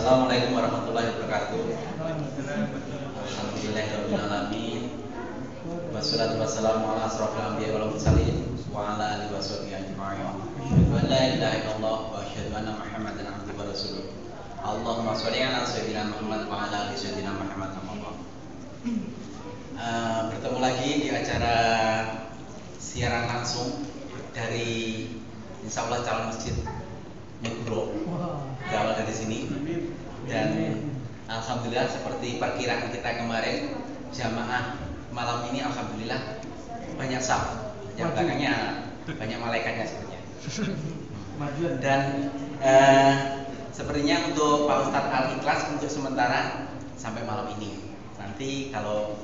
Assalamualaikum warahmatullahi wabarakatuh. Alhamdulillahirrahmanirrahim. Wassalatu wassalamu ala asrofil anbiya wal mursalin wa ala alihi washabihi ajma'in. Wa la ilaha illallah wa asyhadu anna Muhammadan abduhu wa rasuluh. Allahumma sholli ala sayyidina Muhammad wa ala ali sayyidina Muhammad. Bertemu lagi di acara siaran langsung dari insyaallah calon masjid Mikro berawal dari sini, dan alhamdulillah seperti perkiraan kita kemarin, jamaah malam ini alhamdulillah banyak saf, yang belakangnya banyak malaikatnya sebenarnya. Dan sepertinya untuk Pak Ustadz Al-Ikhlas untuk sementara sampai malam ini. Nanti kalau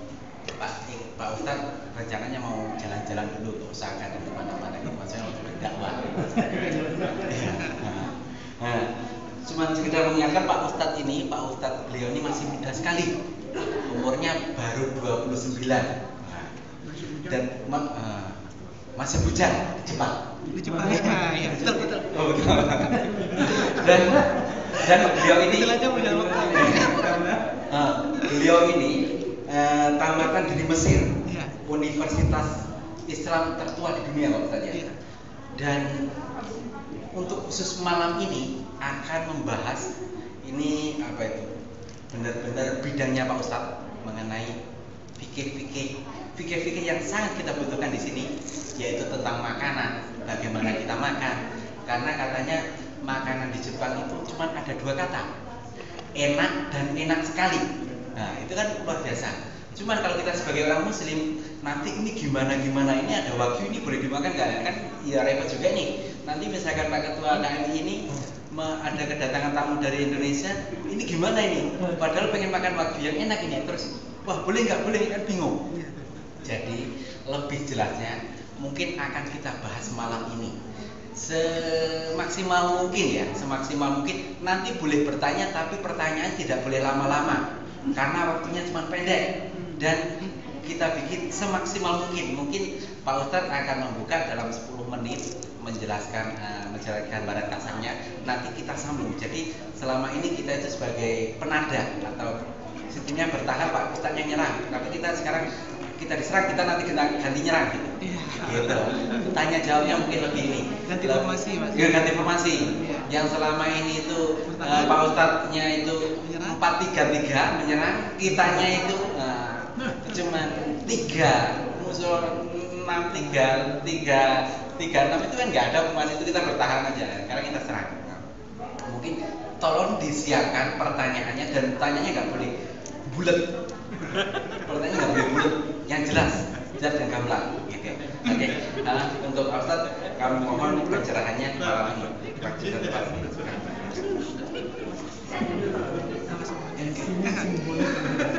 Pak Ustadz rencananya mau jalan-jalan dulu ke usahakan di mana-mana, maksudnya untuk berdakwah. Cuman sekedar mengingatkan Pak Ustadz beliau ini masih muda sekali, umurnya baru 29, dan masih bujang Jepang. Ya, betul. Oh, betul. Dan beliau ini tamatan di Mesir, Universitas Islam tertua di dunia Pak Ustadz ya. Dan untuk khusus malam ini akan membahas ini benar-benar bidangnya Pak Ustadz mengenai fikih yang sangat kita butuhkan di sini, yaitu tentang makanan, bagaimana kita makan. Karena katanya makanan di Jepang itu cuma ada dua kata, enak dan enak sekali. Nah itu kan luar biasa. Cuman kalau kita sebagai orang Muslim, nanti ini gimana ini ada wagyu ini boleh dimakan nggak? Kan ya repot juga nih. Nanti misalkan Pak Ketua KMI ini ada kedatangan tamu dari Indonesia, ini gimana ini? Padahal pengen makan wagyu yang enak ini, terus wah boleh nggak boleh, kan bingung. Jadi lebih jelasnya mungkin akan kita bahas malam ini semaksimal mungkin. Nanti boleh bertanya, tapi pertanyaan tidak boleh lama-lama karena waktunya cuma pendek. Dan kita bikin semaksimal mungkin Pak Ustadz akan membuka dalam 10 menit menjelaskan barat kasarnya, nanti kita sambung. Jadi selama ini kita itu sebagai penada atau sistemnya bertahap, Pak Ustadz yang nyerang, tapi sekarang kita diserang, kita nanti ganti nyerang gitu. Gitu. Tanya jawabnya mungkin lebih ini. Ganti informasi, Mas. Ganti informasi. Yang selama ini itu Pak Ustadznya itu 4-3-3 menyerang, kitanya itu cuma 3 musuh 6-3-6 itu kan nggak ada pemain, itu kita bertahan aja karena kita serang. Mungkin tolong disiapkan pertanyaannya, dan pertanyaannya nggak boleh bulat. Pertanyaannya nggak boleh bulat, yang jelas dan gamblang gitu. Oke. Untuk Pak Ustadz kami mohon pencerahannya malam ini.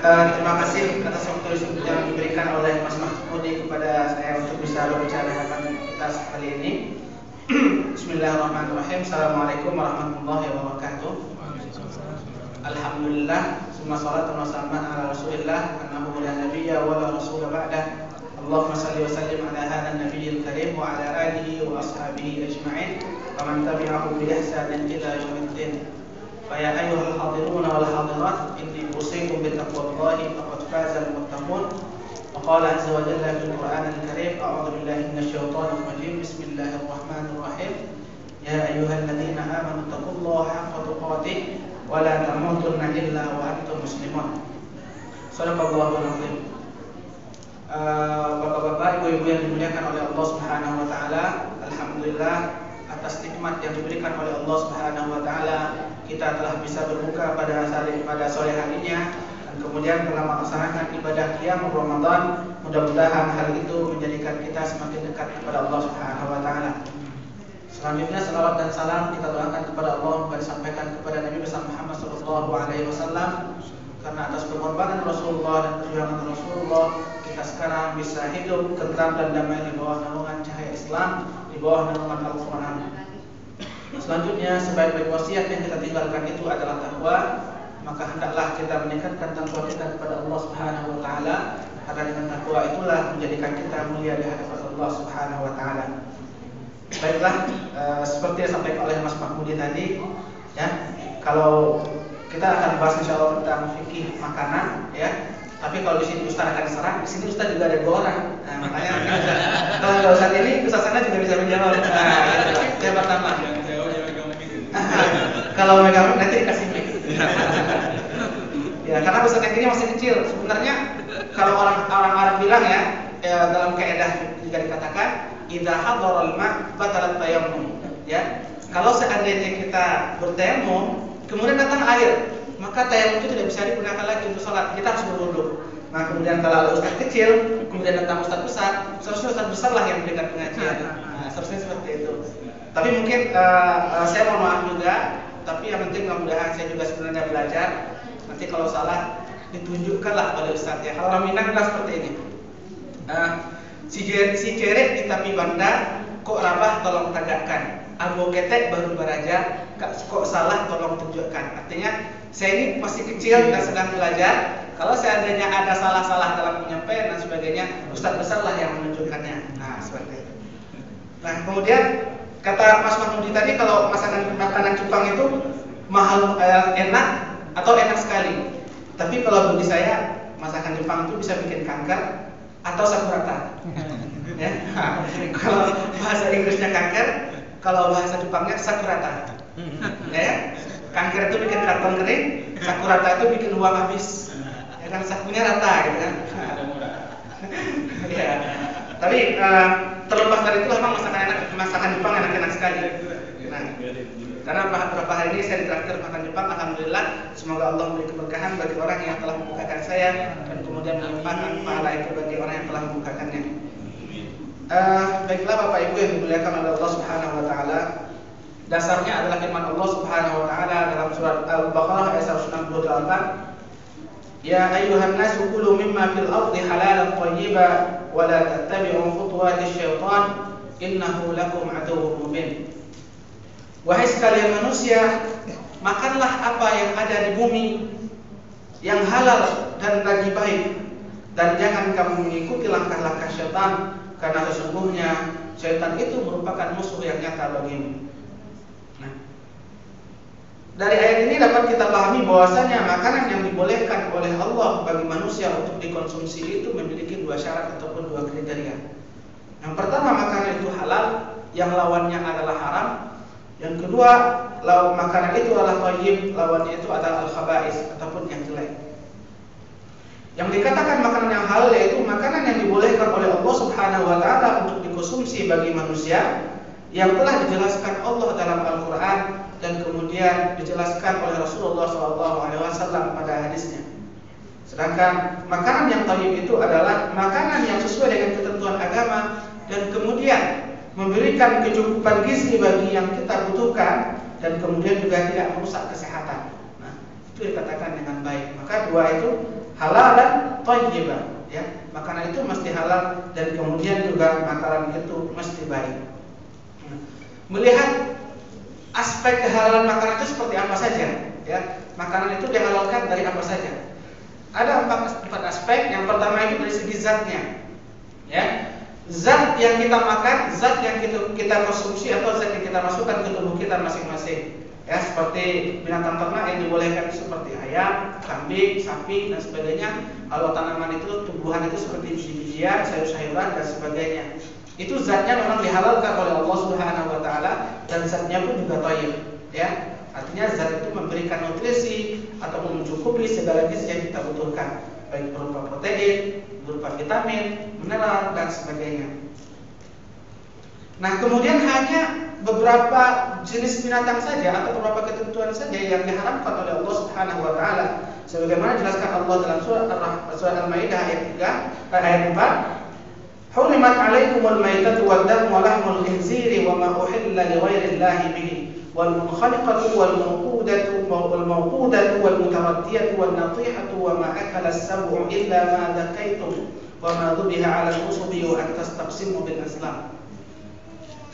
Terima kasih atas waktu yang diberikan oleh Mas Mahmudi kepada saya untuk bisa berbicara dengan kita kali ini. Bismillahirrahmanirrahim. Assalamualaikum warahmatullahi wabarakatuh. Alhamdulillah, summa salatu wassalamu ala Rasulillah annahu la nabiyya wa la rasula ba'da. Allahumma salli wa sallim ala hadha an-nabiyyil karim wa ala alihi wa ashabihi ajma'in wa man tabi'ahum bi ihsanin ila yaumiddin. فيا أيها الحاضرون والحاضرات إني أوصيكم بتقوى الله فقد فاز المتقون. وقال عز وجل في القرآن الكريم أعوذ بالله من الشيطان الرجيم بسم الله الرحمن الرحيم يا أيها الذين آمنوا اتقوا الله حق تقاته ولا تموتن إلا وأنتم مسلمون. صدق الله العظيم. Bapak-bapak, ibu-ibu yang dimuliakan oleh Allah Subhanahu wa taala, alhamdulillah atas nikmat yang diberikan oleh Allah Subhanahu wa taala, kita telah bisa berbuka pada sore harinya, dan kemudian telah melaksanakan ibadah qiyam Ramadan. Mudah-mudahan hal itu menjadikan kita semakin dekat kepada Allah Subhanahu wa taala. Selanjutnya salawat dan salam kita doakan kepada Allah, disampaikan kepada Nabi besar Muhammad sallallahu alaihi wasallam, karena atas pengorbanan Rasulullah dan perjuangan Rasulullah kita sekarang bisa hidup tentram dan damai di bawah naungan cahaya Islam, di bawah naungan Al-Quran. Selanjutnya, sebaik-baik wasiat yang kita tinggalkan itu adalah takwa. Maka hendaklah kita meningkatkan takwa kita kepada Allah Subhanahu wa taala, karena dengan takwa itulah menjadikan kita mulia di hadapan Allah Subhanahu wa taala. Baiklah, seperti yang disampaikan oleh Mas Mahmudi tadi, ya, kalau kita akan bahas insyaallah tentang fikih makanan ya. Tapi kalau di sini Ustaz akan serang, di sini Ustaz juga ada 2 orang. Nah, makanya kalau nggak Ustaz ini, Ustaz sana juga bisa menjawab. Nah, gitu. Yang pertama. Kalau megang nanti dikasih mic. Ya, karena Ustaz yang ini masih kecil. Sebenarnya kalau orang bilang ya, dalam kaidah juga dikatakan idza hadaral ma' batalat tayammum. Ya. Kalau seandainya kita bertayamum, kemudian datang air, maka tayamum itu tidak bisa digunakan lagi untuk sholat. Kita harus berwudu. Nah, kemudian kalau ada ustaz kecil, kemudian datang ustaz besar, seharusnya ustaz besar lah yang memberikan pengajian. Nah, seharusnya seperti itu. Tapi mungkin saya mohon maaf juga, tapi yang penting mudah-mudahan saya juga sebenarnya belajar. Nanti kalau salah ditunjukkanlah oleh ustaz ya. Kalau orang Minang adalah seperti ini. Si cerek di tapi banda, kok rabah tolong tegakkan. Abu ketek baru beraja, kok salah tolong tunjukkan. Artinya saya ini masih kecil dan sedang belajar. Kalau seandainya ada salah-salah dalam penyampaian dan sebagainya, ustaz besar lah yang menunjukkannya. Nah, seperti itu. Nah, kemudian kata Mas Mahmudi tadi, kalau makanan Jepang itu mahal, enak atau enak sekali. Tapi kalau bagi saya, masakan Jepang itu bisa bikin kanker atau sakurata. Ya. Kalau bahasa Inggrisnya kanker, kalau bahasa Jepangnya sakurata. Ya, kanker itu bikin karton kering, sakurata itu bikin uang habis. Ya kan, sakunya rata gitu kan. Ya. Tapi terlepas dari itu memang masakan Jepang enak-enak sekali. Nah, karena beberapa hari ini saya ditraktir makan Jepang, alhamdulillah. Semoga Allah memberi keberkahan bagi orang yang telah membukakan saya dan kemudian melimpahkan pahala itu bagi orang yang telah membukakannya. Baiklah Bapak Ibu yang dimuliakan oleh Allah Subhanahu wa taala. Dasarnya adalah firman Allah Subhanahu wa taala dalam surat Al-Baqarah ayat 168. Ya ayyuhan nasu kulu mimma fil ardi halalan thayyiban wa la tattabi'u khutuwatis syaitan innahu lakum aduwwun mubin. Wahai sekalian manusia, makanlah apa yang ada di bumi yang halal dan lagi baik, dan jangan kamu mengikuti langkah-langkah syaitan, karena sesungguhnya syaitan itu merupakan musuh yang nyata bagimu. Nah, dari ayat ini dapat kita pahami bahwasanya makanan yang dibolehkan oleh Allah bagi manusia untuk dikonsumsi itu memiliki 2 syarat ataupun 2 kriteria. Yang pertama, makanan itu halal, yang lawannya adalah haram. Yang kedua, makanan itu adalah thayyib, lawannya itu adalah al-khaba'is ataupun yang jelek. Yang dikatakan makanan yang halal yaitu makanan yang dibolehkan oleh Allah Subhanahu wa taala untuk dikonsumsi bagi manusia, yang telah dijelaskan Allah dalam Al-Qur'an dan kemudian dijelaskan oleh Rasulullah SAW pada hadisnya. Sedangkan makanan yang thayyib itu adalah makanan yang sesuai dengan ketentuan agama dan kemudian memberikan kecukupan gizi bagi yang kita butuhkan dan kemudian juga tidak merusak kesehatan. Nah, itu dikatakan dengan baik. Maka 2 itu halal dan thayyibah, ya. Makanan itu mesti halal dan kemudian juga makanan itu mesti baik. Nah, melihat aspek kehalalan makanan itu seperti apa saja, ya. Makanan itu dihalalkan dari apa saja. Ada 4 aspek. Yang pertama itu dari segi zatnya, ya. Zat yang kita makan, zat yang kita konsumsi atau zat yang kita masukkan ke tubuh kita masing-masing. Ya, seperti binatang ternak yang dibolehkan seperti ayam, kambing, sapi dan sebagainya. Kalau tanaman itu, tumbuhan itu seperti biji-bijian, sayur-sayuran dan sebagainya. Itu zatnya memang dihalalkan oleh Allah Subhanahu wa taala dan zatnya pun juga thayyib, ya. Artinya zat itu memberikan nutrisi atau mencukupi segala gizi yang kita butuhkan, baik berupa protein, berupa vitamin, mineral dan sebagainya. Nah, kemudian hanya beberapa jenis binatang saja atau beberapa ketentuan saja yang diharamkan oleh Allah Subhanahu wa taala. Sebagaimana dijelaskan Allah dalam surat Al-Maidah ayat 4, "Hurimat 'alaikumul maitatu wad-damu wa lahmul khinziri wa ma uhilla li ghairi Allahi bihi wal munkhaliqatu wal mawqudatu wal mutaraddiyatu wan natihatu wa ma akala as-sab'u illa ma dzakaytum wa ma dhubiha 'ala al-nusubi wa an tastaqsimu bil azlam."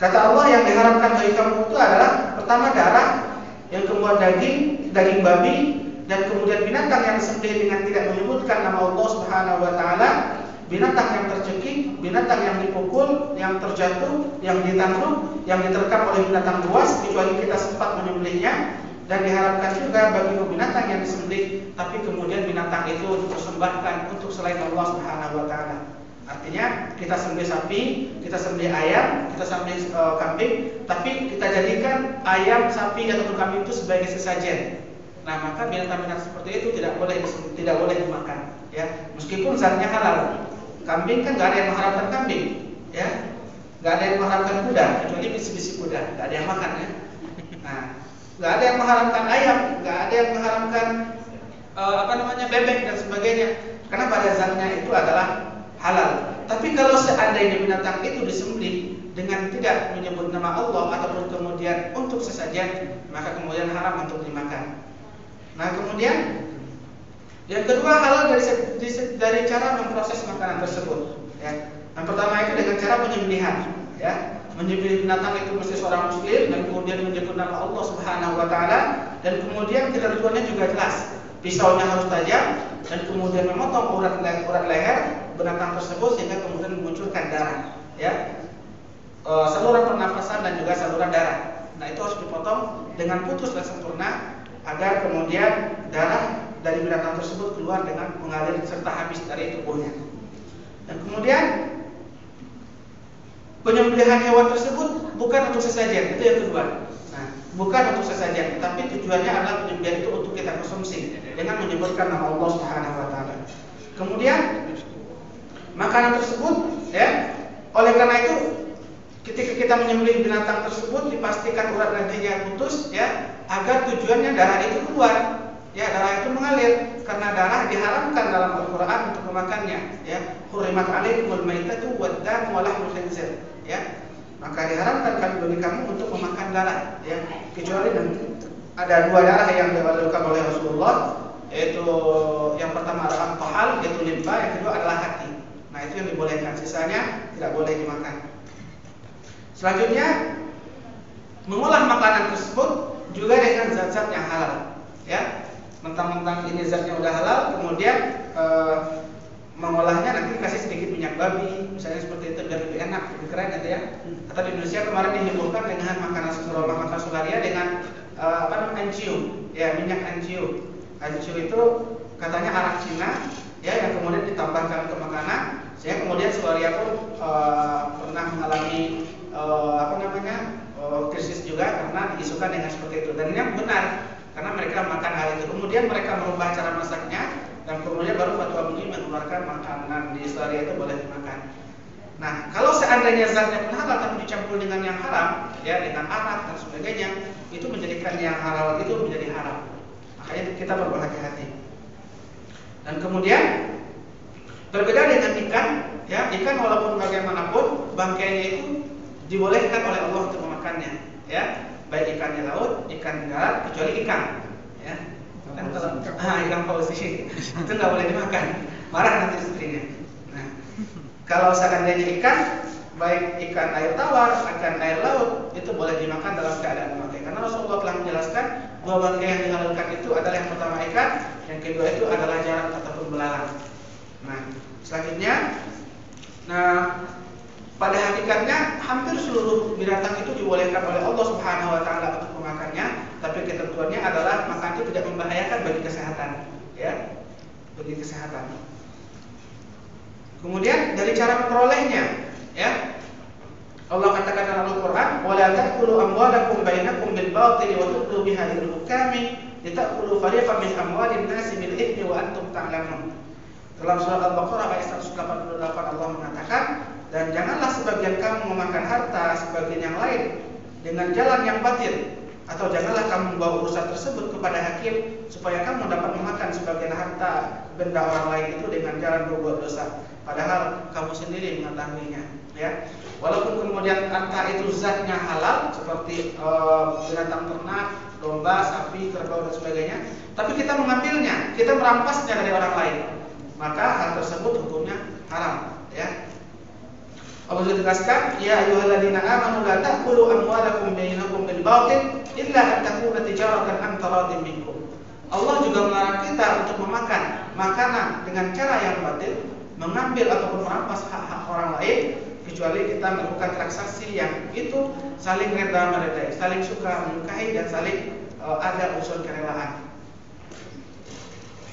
Kata Allah, yang diharamkan bagi kamu itu adalah pertama darah, yang kedua daging babi, dan kemudian binatang yang disembelih dengan tidak menyebutkan nama Allah Subhanahu wa taala, binatang yang tercekik, binatang yang dipukul, yang terjatuh, yang ditangkap, yang diterkam oleh binatang buas kecuali kita sempat menyembelihnya, Dan diharapkan juga bagi binatang yang disembelih, tapi kemudian binatang itu dipersembahkan untuk selain Allah Subhanahu wa taala. Artinya kita sembelih sapi, kita sembelih ayam, kita sembelih kambing, tapi kita jadikan ayam, sapi ataupun kambing itu sebagai sesajen. Nah, maka binatang-binatang seperti itu tidak boleh dimakan, ya. Meskipun zatnya halal. Kambing kan nggak ada yang mengharamkan kambing, ya. Nggak ada yang mengharamkan kuda, kecuali bisi-bisi kuda, nggak ada yang makan, ya. Nah, nggak ada yang mengharamkan ayam, nggak ada yang mengharamkan bebek dan sebagainya, karena pada zatnya itu adalah halal. Tapi kalau seandainya binatang itu disembelih dengan tidak menyebut nama Allah ataupun kemudian untuk sesajen, maka kemudian haram untuk dimakan. Nah, kemudian yang kedua, halal dari cara memproses makanan tersebut, ya. Yang pertama itu dengan cara penyembelihan, ya. Menyembelih binatang itu mesti seorang muslim dan kemudian menyebut nama Allah Subhanahu wa taala, dan kemudian ketentuannya juga jelas. Pisaunya harus tajam dan kemudian memotong urat leher binatang tersebut sehingga kemudian memunculkan darah, ya. Saluran pernafasan dan juga saluran darah. Nah, itu harus dipotong dengan putus dan sempurna agar kemudian darah dari binatang tersebut keluar dengan mengalir serta habis dari tubuhnya. Dan kemudian penyembelihan hewan tersebut bukan untuk sesajen, itu yang kedua. Nah, bukan untuk sesajen, tapi tujuannya adalah penyembelihan itu untuk kita konsumsi dengan menyebutkan nama Allah Subhanahu wa taala. Kemudian makanan tersebut, ya, oleh karena itu ketika kita menyembelih binatang tersebut dipastikan urat nadinya putus, ya, agar tujuannya darah itu keluar. Ya, darah itu mengalir karena darah diharamkan dalam Al-Qur'an untuk memakannya, ya. Hurrimat 'alaikumul maitatu wad-damu wa lahmul khinzir, ya. Maka diharamkan bagi kamu untuk memakan darah, ya. Kecuali nanti ada dua darah yang dihalalkan oleh Rasulullah, yaitu yang pertama adalah tahal, yaitu limpa, yang kedua adalah hati. Nah, itu yang dibolehkan, sisanya tidak boleh dimakan. Selanjutnya, mengolah makanan tersebut juga dengan zat-zat yang halal, ya. Mentang-mentang ini zatnya udah halal, kemudian mengolahnya nanti kasih sedikit minyak babi, misalnya seperti itu, biar lebih enak, lebih keren, gitu ya. Atau di Indonesia kemarin dihebohkan dengan makanan sularia dengan anjiu, ya, minyak anjiu. Anjiu itu katanya arak Cina, ya, yang kemudian ditambahkan ke makanan, sehingga kemudian sularia pun pernah mengalami krisis juga karena diisukan dengan seperti itu. Dan ini benar, karena mereka makan hal itu. Kemudian mereka merubah cara masaknya, dan kemudian baru fatwa MUI mengeluarkan makanan di sularia itu boleh dimakan. Nah, kalau seandainya zatnya pun halal tapi dicampur dengan yang haram, ya, dengan arak dan sebagainya, itu menjadikan yang halal itu menjadi haram. Makanya kita berhati-hati. Dan kemudian berbeda dengan ikan, ya, ikan walaupun bagaimanapun bangkainya itu dibolehkan oleh Allah untuk memakannya, ya. Baik ikannya laut, ikan darat, kecuali ikan, ya. Dan kalau ikan paus itu nggak boleh dimakan, marah nanti istrinya. Nah, kalau seandainya ikan, baik ikan air tawar, ikan air laut, itu boleh dimakan dalam keadaan bangkai. Karena Rasulullah telah menjelaskan bahwa bangkai yang dihalalkan itu adalah yang pertama ikan, yang kedua itu adalah jarak ataupun belalang. Nah, selanjutnya, pada hakikatnya hampir seluruh binatang itu dibolehkan oleh Allah Subhanahu wa taala untuk memakannya, tapi ketentuannya adalah makan itu tidak membahayakan bagi kesehatan, ya. Bagi kesehatan. Kemudian dari cara memperolehnya, ya. Allah katakan dalam Al-Qur'an, "Wa la ta'kulu amwalakum bainakum bil batili wa tudlu biha lil hukami litakulu fariqan min amwalin nasi bil ithmi wa antum ta'lamun." Dalam surah Al-Baqarah ayat 188 Allah mengatakan, dan janganlah sebagian kamu memakan harta sebagian yang lain dengan jalan yang batil, atau janganlah kamu membawa urusan tersebut kepada hakim supaya kamu dapat memakan sebagian harta benda orang lain itu dengan jalan berbuat dosa, padahal kamu sendiri mengetahuinya, ya. Walaupun kemudian harta itu zatnya halal seperti binatang ternak, domba, sapi, kerbau dan sebagainya, tapi kita mengambilnya, kita merampasnya dari orang lain, maka hal tersebut hukumnya haram, ya. Allah tegaskan, ya ayyuhalladzina amanu la ta'kulu amwalakum bainakum bil batil illa an takuna tijaratan an taradin minkum. Allah juga melarang kita untuk memakan makanan dengan cara yang batil, mengambil ataupun merampas hak-hak orang lain, kecuali kita melakukan transaksi yang itu saling reda meredai, saling suka menyukai dan saling ada unsur kerelaan.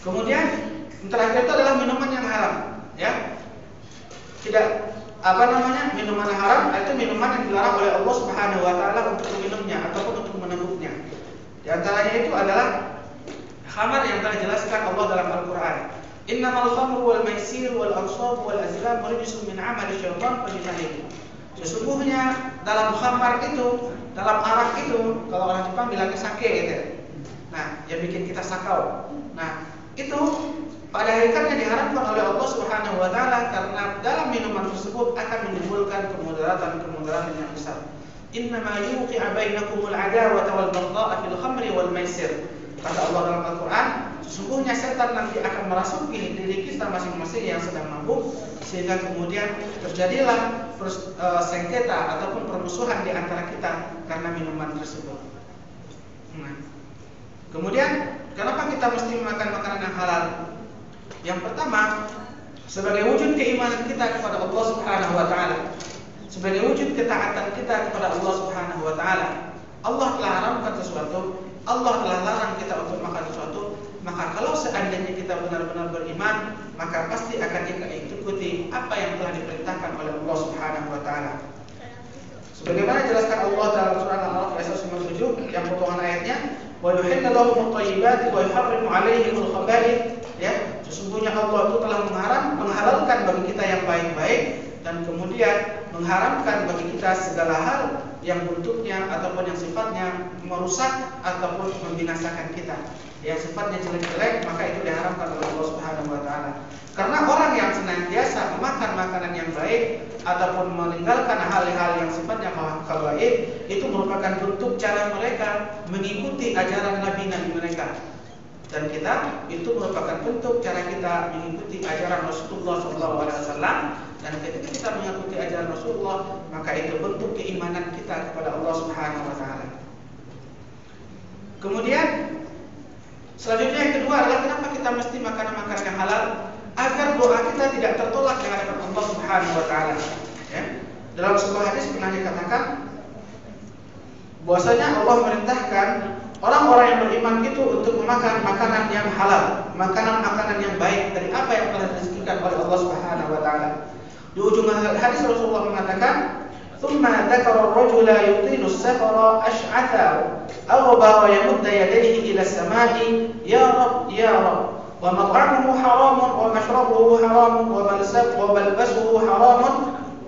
Kemudian yang terakhir itu adalah minuman yang haram, ya. Tidak minuman haram itu minuman yang dilarang oleh Allah Subhanahu wa taala untuk meminumnya ataupun untuk meneguknya. Di antaranya itu adalah khamar yang telah dijelaskan Allah dalam Al-Qur'an. Innamal khamru wal maisir wal ansab wal azlam rijsun min 'amali syaitan fajtanibuh. Sesungguhnya dalam khamar itu, dalam arak itu, kalau orang Jepang bilangnya sake gitu ya. Nah, yang bikin kita sakau. Nah, itu pada hakikatnya diharamkan oleh Allah Subhanahu wa taala karena dalam minuman tersebut akan menimbulkan kemudaratan yang besar. Innama yuqi'a bainakumul adawata wal baghdha'a fil khamri wal maisir. Kata Allah dalam Al-Qur'an, sesungguhnya setan nanti akan merasuki diri kita masing-masing yang sedang mabuk sehingga kemudian terjadilah sengketa ataupun permusuhan di antara kita karena minuman tersebut. Nah, kemudian kenapa kita mesti makan makanan yang halal? Yang pertama, sebagai wujud keimanan kita kepada Allah Subhanahu wa taala, sebagai wujud ketaatan kita kepada Allah Subhanahu wa taala. Allah telah haramkan sesuatu, Allah telah larang kita untuk makan sesuatu, maka kalau seandainya kita benar-benar beriman, maka pasti akan kita ikuti apa yang telah diperintahkan oleh Allah Subhanahu wa taala. Sebagaimana dijelaskan Allah dalam surah Al-A'raf ayat 97 yang potongan ayatnya, wa yuhillu lahum at-thayyibati wa yuharrimu 'alaihim al-khaba'ith, ya, sesungguhnya Allah itu telah menghalalkan bagi kita yang baik-baik dan kemudian mengharamkan bagi kita segala hal yang bentuknya ataupun yang sifatnya merusak ataupun membinasakan kita. Yang sifatnya jelek-jelek maka itu diharamkan oleh Allah Subhanahu wa taala. Karena orang yang senantiasa memakan makanan yang baik ataupun meninggalkan hal-hal yang sifatnya khaba'ith itu merupakan bentuk cara mereka mengikuti ajaran nabi-nabi mereka. Dan kita itu merupakan bentuk cara kita mengikuti ajaran Rasulullah SAW. Dan ketika kita mengikuti ajaran Rasulullah, maka itu bentuk keimanan kita kepada Allah Subhanahu wa taala. Kemudian selanjutnya yang kedua adalah kenapa kita mesti makan makanan yang halal? Agar doa kita tidak tertolak di hadapan Allah Subhanahu wa taala. Ya. Dalam sebuah hadis pernah dikatakan bahwasanya Allah merintahkan orang-orang yang beriman itu untuk memakan makanan yang halal, makanan-makanan yang baik dari apa yang telah direzekikan oleh Allah Subhanahu wa taala. Di ujung hadis Rasulullah mengatakan, "Tsumma dzakara ar-rajula yutilu as-safara ash'atha aghbara yamuddu yadayhi ila as-sama'i ya Rabb ya Rabb wa mat'amuhu haramun wa mashrabuhu haramun wa malbasuhu haramun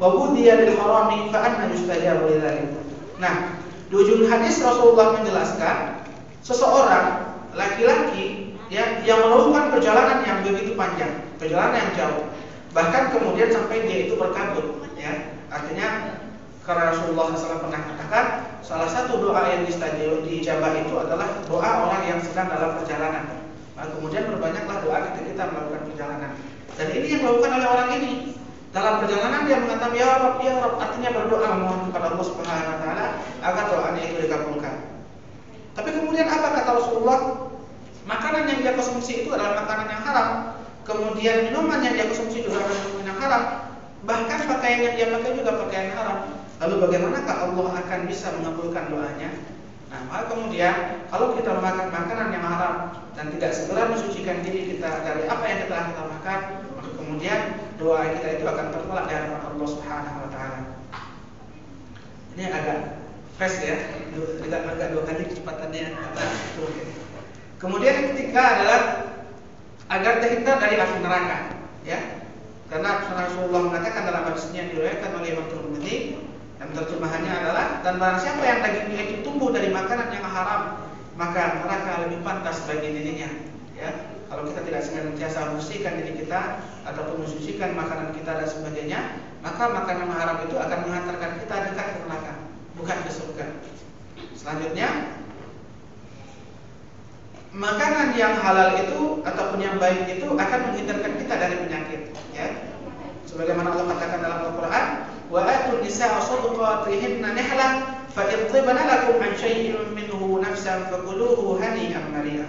wa budiya bil harami fa anna yustajabu lidzalik." Nah, di ujung hadis Rasulullah menjelaskan seseorang laki-laki yang melakukan perjalanan yang begitu panjang, perjalanan yang jauh, bahkan kemudian sampai dia itu berkabut, ya. Artinya karena Rasulullah SAW pernah katakan salah satu doa yang diijabah itu adalah doa orang yang sedang dalam perjalanan. Nah, kemudian berbanyaklah doa ketika kita melakukan perjalanan. Dan ini yang dilakukan oleh orang ini. Dalam perjalanan dia mengatakan ya Rabb, artinya berdoa memohon kepada Allah Subhanahu wa taala agar doanya itu dikabulkan. Tapi kemudian apa kata Rasulullah? Makanan yang dia konsumsi itu adalah makanan yang haram. Kemudian minuman yang dia konsumsi juga adalah minuman yang haram. Bahkan pakaian yang dia pakai juga pakaian haram. Lalu bagaimanakah Allah akan bisa mengabulkan doanya? Nah, maka kemudian kalau kita memakan makanan yang haram dan tidak segera mensucikan diri kita dari apa yang telah kita makan, maka kemudian doa kita itu akan tertolak di hadapan Allah Subhanahu wa taala. Ini agak fresh ya, agak dua kali kecepatannya. Kemudian yang ketiga adalah agar terhindar dari api neraka, ya. Karena Rasulullah mengatakan dalam hadisnya diriwayatkan oleh Imam Tirmidzi dan terjemahannya adalah dan barang siapa yang dagingnya itu tumbuh dari makanan yang haram, maka neraka lebih pantas bagi dirinya, ya. Kalau kita tidak senantiasa membersihkan diri kita ataupun mensucikan makanan kita dan sebagainya, maka makanan haram itu akan mengantarkan kita dekat ke neraka, bukan ke surga. Selanjutnya, makanan yang halal itu ataupun yang baik itu akan menghindarkan kita dari penyakit, ya. Sebagaimana Allah katakan dalam Al-Qur'an, wa atun nisaa shadaqatihinna nihlah fa in tibna lakum an shay'in minhu nafsan fakuluhu hani'an mari'a.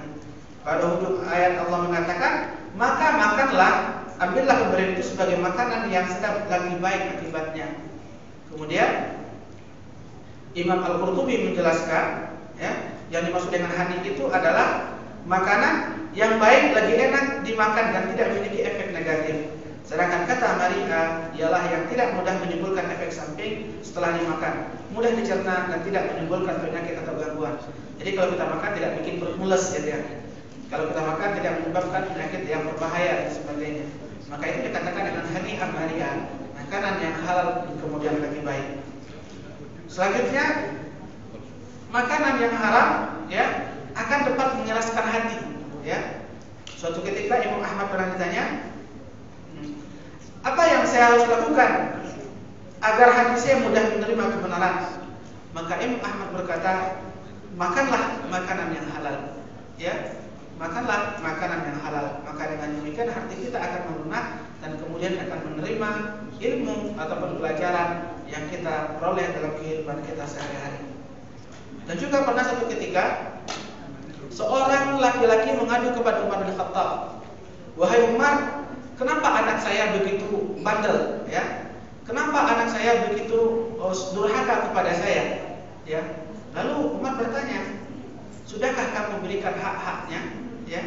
Pada hujung ayat Allah mengatakan, maka makanlah, ambillah pemberian itu sebagai makanan yang sedang lagi baik akibatnya. Kemudian Imam Al-Qurtubi menjelaskan, ya, Yang dimaksud dengan hani itu adalah makanan yang baik, lagi enak dimakan dan tidak memiliki efek negatif. Sedangkan kata maria ialah yang tidak mudah menimbulkan efek samping setelah dimakan, mudah dicerna dan tidak menimbulkan penyakit atau gangguan. Jadi kalau kita makan tidak bikin perut mules gitu ya. Kalau kita makan tidak menyebabkan penyakit yang berbahaya dan sebagainya. Maka itu dikatakan dengan hani maria, makanan yang halal kemudian lagi baik. Selanjutnya, makanan yang haram ya akan dapat mengeraskan hati ya. Suatu ketika Imam Ahmad pernah ditanya, apa yang saya harus lakukan agar hati saya mudah menerima kebenaran? Maka Imam Ahmad berkata, makanlah makanan yang halal ya, makanlah makanan yang halal. Maka dengan demikian hati kita akan melunak dan kemudian akan menerima ilmu ataupun pelajaran yang kita peroleh dalam kehidupan kita sehari-hari. Dan juga pernah satu ketika seorang laki-laki mengadu kepada Umar bin Khattab, wahai Umar, kenapa anak saya begitu bandel ya? Kenapa anak saya begitu durhaka kepada saya? Ya. Lalu Umar bertanya, sudahkah kamu berikan hak-haknya? Ya.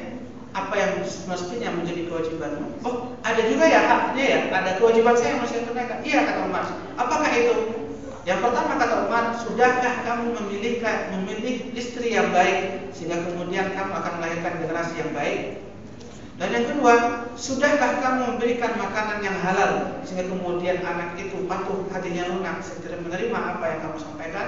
Apa yang mestinya menjadi kewajibanmu? Oh, ada juga ya haknya ya, ada kewajiban saya yang mesti tunaikan. Iya, kata Umar. Apakah itu? Yang pertama kata Umar, sudahkah kamu memilih istri yang baik sehingga kemudian kamu akan melahirkan generasi yang baik? Dan yang kedua, sudahkah kamu memberikan makanan yang halal sehingga kemudian anak itu patuh, hatinya lunak, segera menerima apa yang kamu sampaikan?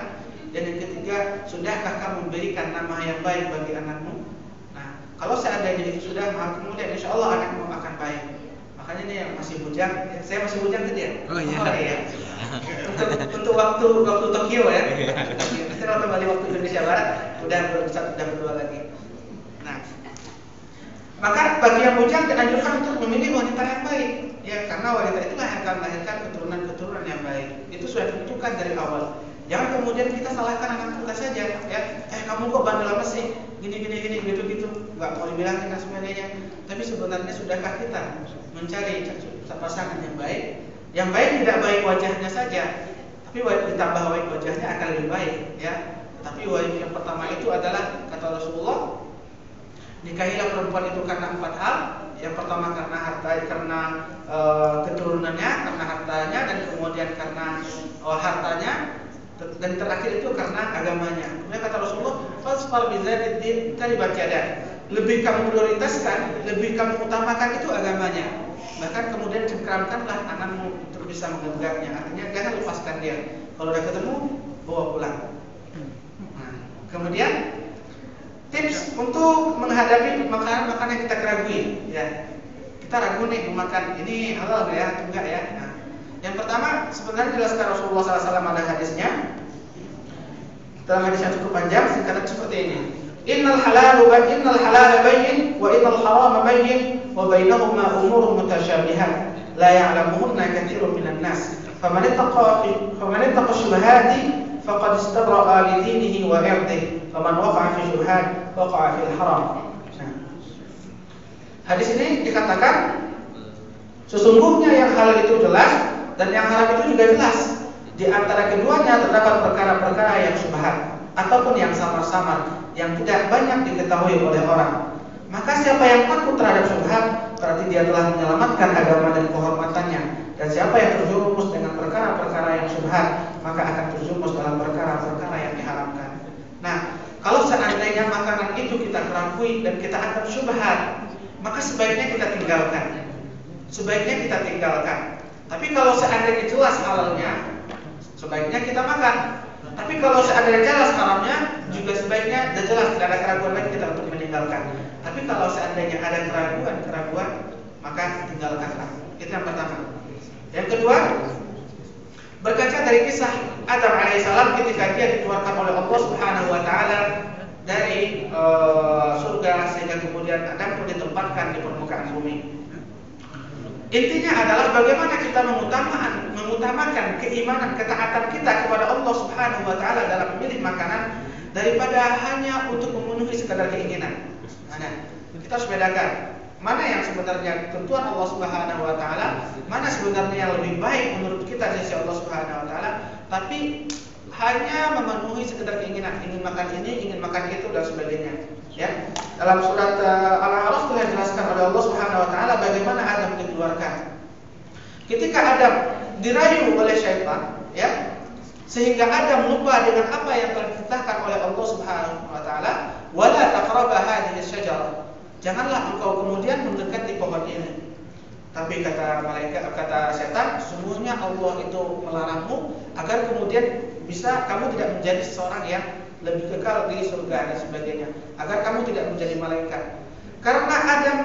Dan yang ketiga, sudahkah kamu memberikan nama yang baik bagi anakmu? Nah, kalau seandainya itu sudah, maka kemudian insya Allah anakmu akan baik. Makanya ini yang masih bujang, ya, saya masih bujang tadi ya? Oh iya. Iya. Untuk waktu Tokyo ya. Nanti kalau kembali waktu Indonesia Barat udah berdua lagi. Nah, maka bagi yang bujang dianjurkan untuk memilih wanita yang baik, ya, karena wanita itulah yang akan melahirkan keturunan-keturunan yang baik. Itu sudah ditentukan dari awal. Jangan kemudian kita salahkan anak kita saja, ya. Kamu kok bandel amat sih? Gini gitu. Enggak mau dibilangin dan sebagainya. Tapi sebenarnya sudahkah kita mencari pasangan yang baik? Yang baik tidak baik wajahnya saja, tapi ditambah baik wajahnya akan lebih baik, ya. Tapi wajib yang pertama itu adalah kata Rasulullah, nikahilah perempuan itu karena 4 hal. Yang pertama karena harta, karena keturunannya, karena hartanya, dan kemudian karena hartanya, dan terakhir itu karena agamanya. Kemudian kata Rasulullah, fasfar bizatiddin taribat yadak. Lebih kamu prioritaskan, lebih kamu utamakan itu agamanya. Bahkan kemudian cengkramkanlah anakmu untuk bisa menggenggamnya. Artinya jangan lepaskan dia. Kalau udah ketemu, bawa pulang. Nah, kemudian tips untuk menghadapi makanan-makanan yang kita keragui, ya. Kita ragu nih memakan ini halal nggak ya, atau enggak ya. Nah, yang pertama sebenarnya jelaskan Rasulullah SAW ada hadisnya. Dalam hadis yang cukup panjang, singkatnya seperti ini. Innal halala bayyin wa innal harama bayyin wa bainahuma umurun mutasyabihat la ya'lamuhunna katsirun minan nas. Faman ittaqa syubhati faqad istabra'a li dinihi wa 'irdihi. Faman waqa'a fi syubhat waqa'a fil haram. Nah, hadis ini dikatakan sesungguhnya yang halal itu jelas dan yang haram itu juga jelas. Di antara keduanya terdapat perkara-perkara yang syubhat ataupun yang samar-samar yang tidak banyak diketahui oleh orang. Maka siapa yang takut terhadap syubhat, berarti dia telah menyelamatkan agama dan kehormatannya. Dan siapa yang terjerumus dengan perkara-perkara yang syubhat, maka akan terjerumus dalam perkara-perkara yang diharamkan. Nah, kalau seandainya makanan itu kita keragui dan kita anggap syubhat, maka sebaiknya kita tinggalkan. Tapi kalau seandainya jelas halalnya, sebaiknya kita makan. Tapi kalau seandainya jelas haramnya, juga sebaiknya dan jelas tidak ada keraguan lagi kita untuk meninggalkan. Tapi kalau seandainya ada keraguan, maka tinggalkanlah. Itu yang pertama. Yang kedua, berkaca dari kisah Adam alaihissalam ketika dia dikeluarkan oleh Allah Subhanahu wa taala dari surga sehingga kemudian Adam pun ditempatkan di permukaan bumi. Intinya adalah bagaimana kita mengutamakan keimanan, ketaatan kita kepada Allah Subhanahu wa taala dalam memilih makanan daripada hanya untuk memenuhi sekadar keinginan. Mana? Kita harus bedakan mana yang sebenarnya ketentuan Allah Subhanahu wa taala, mana sebenarnya yang lebih baik menurut kita dari Allah Subhanahu wa taala, tapi hanya memenuhi sekedar keinginan, ingin makan ini, ingin makan itu dan sebagainya. Ya, dalam surat Al-A'raf telah dijelaskan oleh Allah Subhanahu wa taala bagaimana Adam dikeluarkan. Ketika Adam dirayu oleh syaitan, ya, sehingga Adam lupa dengan apa yang telah ditetapkan oleh Allah Subhanahu wa taala, wala taqrabu hadhihi asy-syajarah. Janganlah engkau kemudian mendekati pohon ini. Tapi kata malaikat, kata setan, sesungguhnya Allah itu melarangmu agar kemudian bisa kamu tidak menjadi seseorang yang lebih kekal di surga dan sebagainya, agar kamu tidak menjadi malaikat. Karena Adam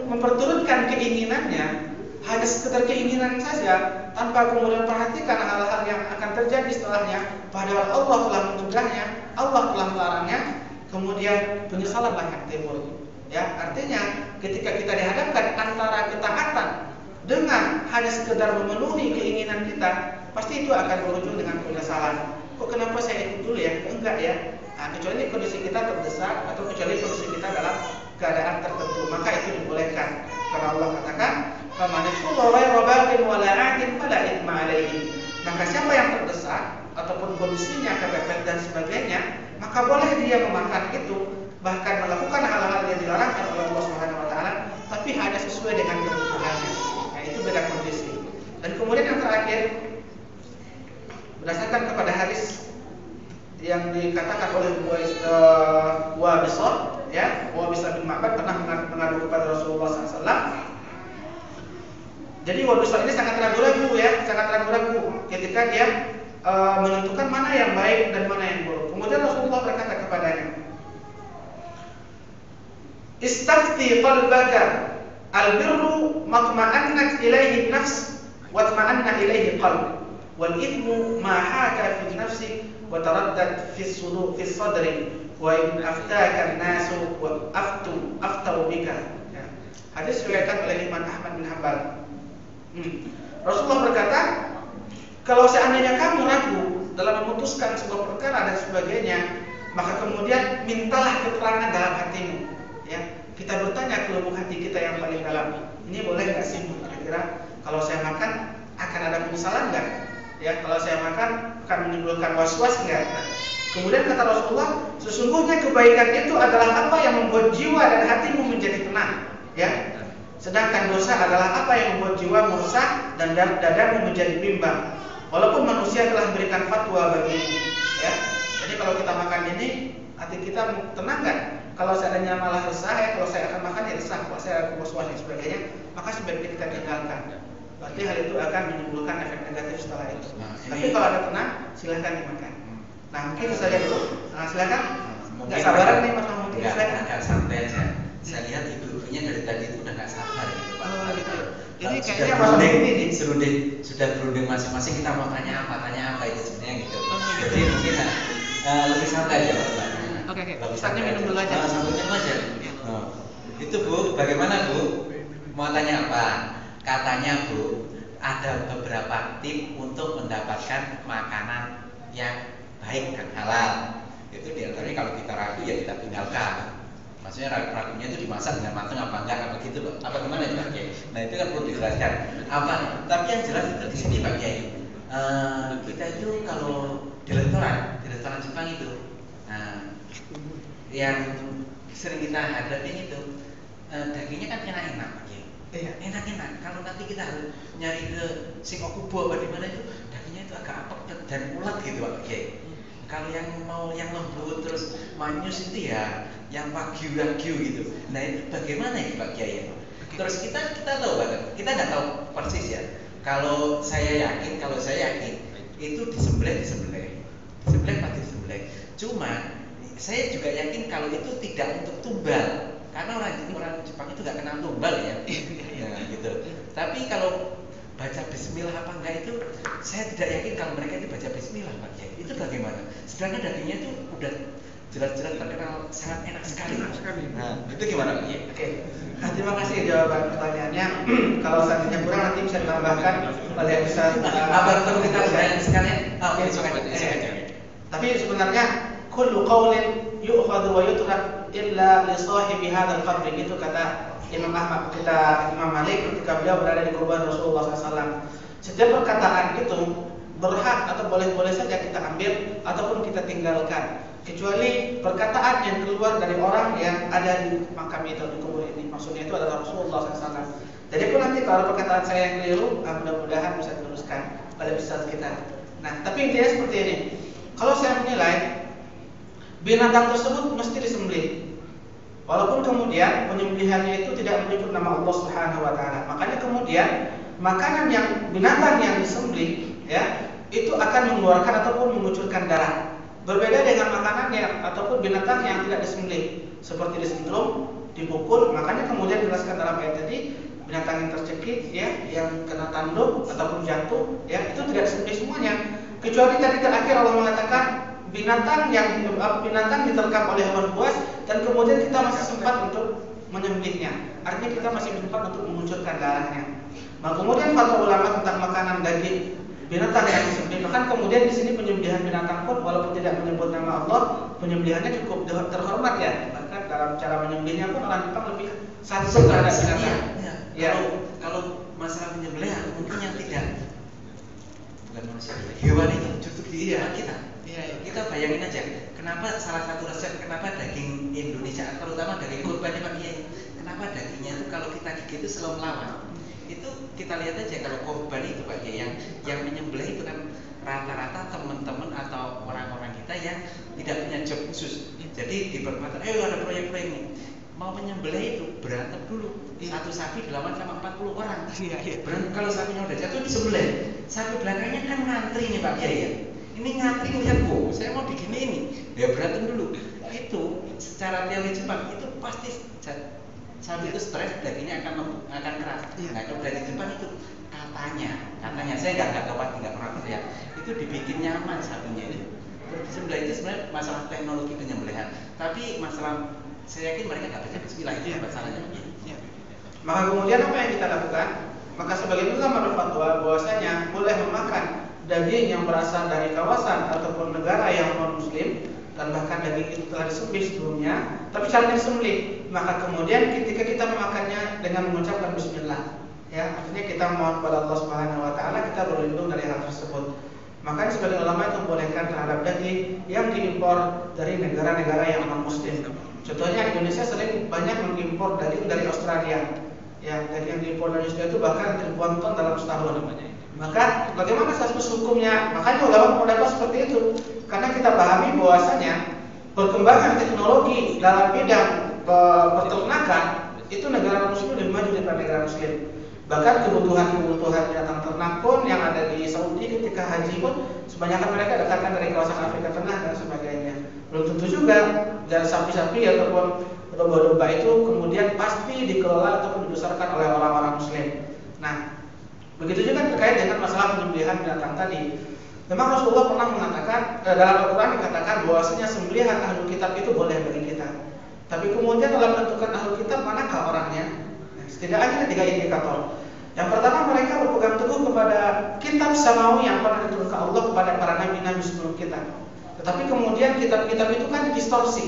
memperturutkan keinginannya, hanya sekedar keinginan saja, tanpa kemudian perhatikan hal-hal yang akan terjadi setelahnya, padahal Allah telah mencegahnya, Allah telah melarangnya, kemudian penyesalanlah yang timbul. Ya, artinya ketika kita dihadapkan antara ketaatan dengan hanya sekedar memenuhi keinginan kita, pasti itu akan berujung dengan penyesalan. Kok kenapa saya ikut dulu ya? Enggak ya. Nah, kecuali kondisi kita terdesak atau kecuali kondisi kita dalam keadaan tertentu, maka itu dibolehkan. Karena Allah katakan, "Faman ittaqa'a ghayra baghin wa la 'adin fala itsma 'alaihi." Maka siapa yang terdesak ataupun kondisinya kepepet dan sebagainya, maka boleh dia memakan itu, bahkan melakukan hal-hal yang dilarang oleh Allah Subhanahu wa taala, tapi hanya sesuai dengan kebutuhannya. Nah, itu beda kondisi. Dan kemudian yang terakhir, berdasarkan kepada hadis yang dikatakan oleh Wabisah, ya, Wabisah bin Ma'bad pernah mengadu kepada Rasulullah SAW. Jadi Wabisah ini sangat ragu-ragu, ya, sangat ragu-ragu ketika dia menentukan mana yang baik dan mana yang buruk. Kemudian Rasulullah berkata kepadanya, "Istafti qalbaka, al-birru matma'annat ilaihi an-nafs wa tatma'anna ilaihi qalb. Wal ithmu ma haka fi nafsi wa taraddad fi sadri wa in aftaka an-nasu wa aftau bika." Ya. Hadis diriwayatkan oleh Imam Ahmad bin Hanbal. Rasulullah berkata, kalau seandainya kamu ragu dalam memutuskan sebuah perkara dan sebagainya, maka kemudian mintalah keterangan dalam hatimu. Ya, kita bertanya ke lubuk hati kita yang paling dalam. Ini boleh nggak sih? Kira-kira kalau saya makan akan ada penyesalan nggak? Ya, kalau saya makan akan menimbulkan was-was nggak? Nah, kemudian kata Rasulullah, sesungguhnya kebaikan itu adalah apa yang membuat jiwa dan hatimu menjadi tenang. Ya, sedangkan dosa adalah apa yang membuat jiwa merusak dan dadamu menjadi bimbang. Walaupun manusia telah memberikan fatwa bagimu. Ya, jadi kalau kita makan ini, hati kita tenang nggak? Kalau seandainya malah resah, ya, kalau saya akan makan ya resah, kalau saya was-was dan sebagainya, maka sebaiknya kita tinggalkan. Berarti hal itu akan menimbulkan efek negatif setelah itu. Tapi kalau ada tenang, silahkan dimakan. Nah, mungkin saja dulu. Nah, silahkan. Nggak sabaran nih Mas Mahmud. Silahkan. Agak santai aja. Saya lihat ibu-ibunya dari tadi itu udah nggak sabar gitu, Pak. Oh, gitu. Ini Sudah kayaknya Mas Mahmud ini sudah berunding masing-masing, kita mau tanya apa itu sebenarnya gitu. Jadi mungkin lebih santai aja, Pak. Oke. Lebih Saatnya santai minum dulu aja. Sambil minum aja. Oh. Itu Bu, bagaimana Bu? Mau tanya apa? Katanya Bu, ada beberapa tip untuk mendapatkan makanan yang baik dan halal. Itu diantaranya kalau kita ragu ya kita tinggalkan. Maksudnya ragunya itu dimasak dengan matang apa enggak, apa gitu loh. Apa gimana ya Pak Kiai? Nah itu kan perlu dijelaskan. Apa? Tapi yang jelas itu di sini Pak Kiai. Kita itu kalau di restoran Jepang itu, yang sering kita hadapin itu dagingnya kan enak-enak Pak Kiai. Iya. Enak-enak. Kalau nanti kita harus nyari ke Singkokubo apa di mana itu, dagingnya itu agak apek dan ulat gitu Pak Kiai. Kalau yang mau yang lembut terus manyus itu ya yang wagyu gitu. Nah itu bagaimana ya Pak Kiai? Terus kita tahu banget, kita nggak tahu persis ya. Kalau saya yakin itu disembelih pasti disembelih. Cuma saya juga yakin kalau itu tidak untuk tumbal, karena orang Jepang itu nggak kenal tumbal ya. Nah, gitu. Tapi kalau baca bismillah apa enggak itu saya tidak yakin kalau mereka itu baca bismillah Pak Kiai. Itu bagaimana? Sedangkan dagingnya itu udah jelas-jelas terkenal sangat enak sekali. Nah, itu gimana Pak Kiai? Oke. Nah, terima kasih jawaban pertanyaannya. Kalau seandainya kurang nanti bisa ditambahkan oleh Ustaz. Apa perlu kita udahin sekalian? Oh, Ya, silakan. Tapi sebenarnya kullu qaulin yu'khadhu wa yutrak illa li sahibi hadzal qabr, itu kata Imam Malik ketika beliau berada di kuburan Rasulullah SAW. Setiap perkataan itu berhak atau boleh-boleh saja kita ambil ataupun kita tinggalkan, kecuali perkataan yang keluar dari orang yang ada di makam itu, di kubur ini. Maksudnya itu adalah Rasulullah SAW. Jadi pun nanti kalau perkataan saya yang keliru, mudah-mudahan bisa diluruskan oleh ustaz kita. Nah, tapi intinya seperti ini. Kalau saya menilai binatang tersebut mesti disembelih, walaupun kemudian penyembelihannya itu tidak menyebut nama Allah Subhanahu wa taala. Makanya kemudian makanan yang binatang yang disembelih ya, itu akan mengeluarkan ataupun mengucurkan darah. Berbeda dengan makanan yang ataupun binatang yang tidak disembelih, seperti disetrum, dipukul. Makanya kemudian dijelaskan dalam ayat tadi, binatang yang tercekik ya, yang kena tanduk ataupun jatuh ya, itu tidak disembelih semuanya. Kecuali tadi terakhir Allah mengatakan binatang diterkam oleh hewan buas dan kemudian kita masih sempat untuk menyembelihnya. Artinya kita masih sempat untuk mengucurkan darahnya. Nah, kemudian fatwa ulama tentang makanan daging binatang yang disembelih, bahkan kemudian di sini penyembelihan binatang pun walaupun tidak menyebut nama Allah, penyembelihannya cukup terhormat ya. Bahkan dalam cara menyembelihnya pun orang Jepang lebih santun terhadap binatang. Ya. Kalau masalah penyembelihan mungkin yang tidak bukan manusia, hewan itu justru di kita. Kita bayangin aja, kenapa salah satu resep kenapa daging Indonesia, terutama daging kurban ya Pak Kiai, kenapa dagingnya itu kalau kita gigit itu selalu melawan. Itu kita lihat aja kalau korban itu Pak Kiai yang menyembelih itu kan rata-rata teman-teman atau orang-orang kita yang tidak punya job khusus. Jadi di perempatan, ada proyek-proyek ini. Mau menyembelih itu berantem dulu. Satu sapi dilawan sama 40 orang. Berantem, kalau sapinya udah jatuh disembelih. Sapi belakangnya kan ngantri nih Pak Kiai ya. Ini ngantri ngeliat, saya mau begini ini. Ya berantem dulu. Itu secara teori Jepang itu pasti sapi itu stres, dagingnya akan keras. Nah, kalau dari Jepang itu katanya saya nggak tahu pasti nggak pernah lihat. Itu dibikin nyaman sapinya itu. Disembelih itu sebenarnya masalah teknologi penyembelihan. Tapi masalah saya yakin mereka nggak baca bismillah itu masalahnya. Maka kemudian apa yang kita lakukan? Maka sebagian ulama berfatwa bahwasanya boleh memakan daging yang berasal dari kawasan ataupun negara yang non muslim dan bahkan daging itu telah disembelih sebelumnya, tapi caranya disembelih. Maka kemudian ketika kita memakannya dengan mengucapkan bismillah, ya artinya kita mohon kepada Allah Subhanahu wa taala, kita berlindung dari hal tersebut. Makanya sebagian ulama itu membolehkan terhadap daging yang diimpor dari negara-negara yang non muslim. Contohnya Indonesia sering banyak mengimpor daging dari Australia. Ya, daging yang diimpor dari Australia itu bahkan ribuan ton dalam setahun. Maka bagaimana status hukumnya? Makanya ulama mendapat seperti itu. Karena kita pahami bahwasanya perkembangan teknologi dalam bidang peternakan itu negara muslim lebih maju daripada negara muslim. Bahkan kebutuhan binatang ternak pun yang ada di Saudi ketika haji pun sebanyakan mereka datangkan dari kawasan Afrika Tengah dan sebagainya. Belum tentu juga dari sapi-sapi ataupun domba-domba itu kemudian pasti dikelola ataupun dibesarkan oleh orang-orang muslim. Nah, begitu juga terkait dengan masalah penyembelihan binatang tadi. Memang Rasulullah pernah mengatakan dalam Al-Quran dikatakan bahwasanya sembelihan ahlul kitab itu boleh bagi kita. Tapi kemudian dalam menentukan ahlul kitab manakah orangnya? Setidaknya ada 3 indikator. Yang pertama, mereka berpegang teguh kepada kitab samawi yang pernah diturunkan Allah kepada para nabi-nabi sebelum kita. Tetapi kemudian kitab-kitab itu kan distorsi.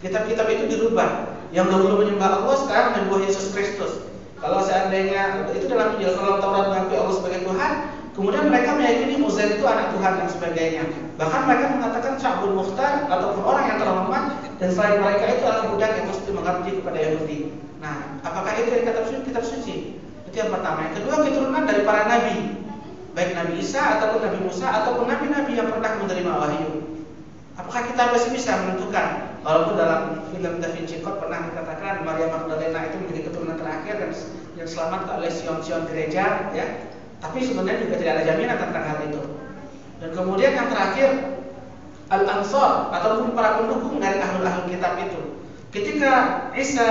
Kitab-kitab itu dirubah. Yang dahulu menyembah Allah sekarang menyembah Yesus Kristus. Kalau seandainya itu dalam Injil, kalau Taurat mengakui Allah sebagai Tuhan, kemudian mereka meyakini Uzair itu anak Tuhan dan sebagainya. Bahkan mereka mengatakan Sya'bul Mukhtar ataupun orang yang terhormat, dan selain mereka itu adalah budak yang mesti mengabdi kepada Yahudi. Nah, apakah itu dari kitab suci? Itu yang pertama. Yang kedua, keturunan dari para nabi, baik Nabi Isa ataupun Nabi Musa ataupun nabi-nabi yang pernah menerima wahyu. Apakah kita masih bisa menentukan? Walaupun dalam film Da Vinci Code pernah dikatakan Maria Magdalena itu menjadi keturunan terakhir dan yang selamat oleh sion-sion gereja, ya. Tapi sebenarnya juga tidak ada jaminan tentang hal itu. Dan kemudian yang terakhir, Al-Ansar ataupun para pendukung dari ahlul kitab itu. Ketika Isa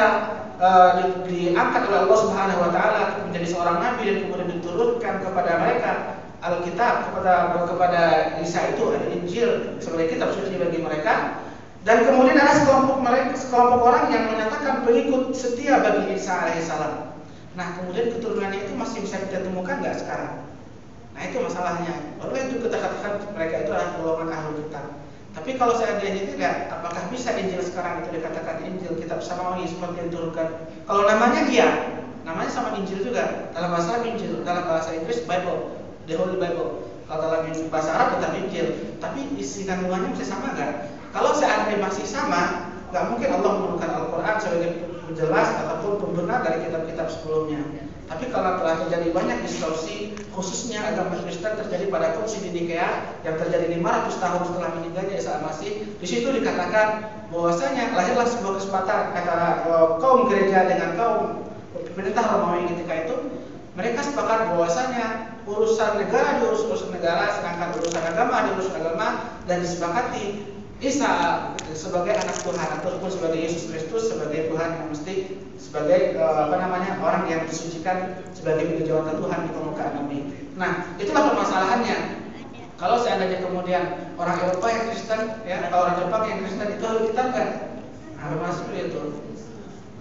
diangkat oleh Allah Subhanahu wa taala menjadi seorang nabi dan kemudian diturunkan kepada mereka Alkitab, kepada Isa itu ada Injil sebagai kitab suci bagi mereka, dan kemudian ada sekelompok orang yang menyatakan pengikut setia bagi Isa alaihissalam. Nah, kemudian keturunannya itu masih bisa kita temukan nggak sekarang? Nah, itu masalahnya. Oleh itu kita katakan mereka itu adalah golongan ahlul kitab. Tapi kalau seandainya tidak, apakah bisa Injil sekarang itu dikatakan Injil kitab samawi seperti yang diturunkan? Kalau namanya iya, namanya sama Injil juga. Dalam bahasa Injil, dalam bahasa Inggris Bible, the Holy Bible. Kalau dalam bahasa Arab kita mikir, tapi isi kandungannya masih sama nggak? Kalau seandainya masih sama, nggak mungkin Allah menurunkan Al-Quran sebagai penjelas ataupun pembenar dari kitab-kitab sebelumnya. Tapi kalau telah terjadi banyak distorsi, khususnya agama Kristen terjadi pada Konsili Nikea yang terjadi 500 tahun setelah meninggalnya Isa Al-Masih, di situ dikatakan bahwasanya lahirlah sebuah kesempatan antara kaum gereja dengan kaum pemerintah Romawi ketika itu. Mereka sepakat bahwasanya urusan negara diurus urusan negara, sedangkan urusan agama diurus agama, dan disepakati Isa sebagai anak Tuhan ataupun sebagai Yesus Kristus sebagai Tuhan yang mesti sebagai orang yang disucikan sebagai penjawatan Tuhan di permukaan bumi. Nah, itulah permasalahannya. Kalau seandainya kemudian orang Eropa yang Kristen, ya, atau orang Jepang yang Kristen itu harus ditabkan. Nah, termasuk itu.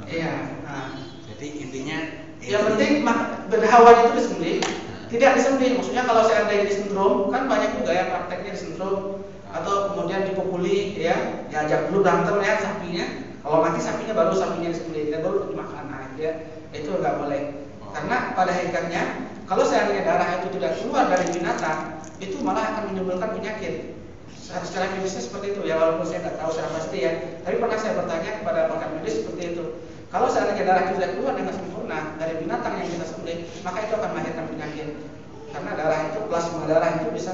Iya. Nah, jadi intinya yang penting berhawan itu disembelih, tidak disembelih. Maksudnya kalau seandainya disentrum, kan banyak juga yang prakteknya disentrum atau kemudian dipukuli, ya, diajak dulu berantem ya sapinya. Kalau mati sapinya baru sapinya disembelih, dan baru dimakan. Nah, ya, itu nggak boleh. Karena pada hakikatnya kalau seandainya darah itu tidak keluar dari binatang, itu malah akan menimbulkan penyakit. Secara medisnya seperti itu ya, walaupun saya nggak tahu secara pasti ya. Tapi pernah saya bertanya kepada pakar medis seperti itu. Kalau seandainya darah itu tidak keluar dengan sempurna dari binatang yang kita sembelih, maka itu akan melahirkan penyakit. Karena darah itu, plasma darah itu bisa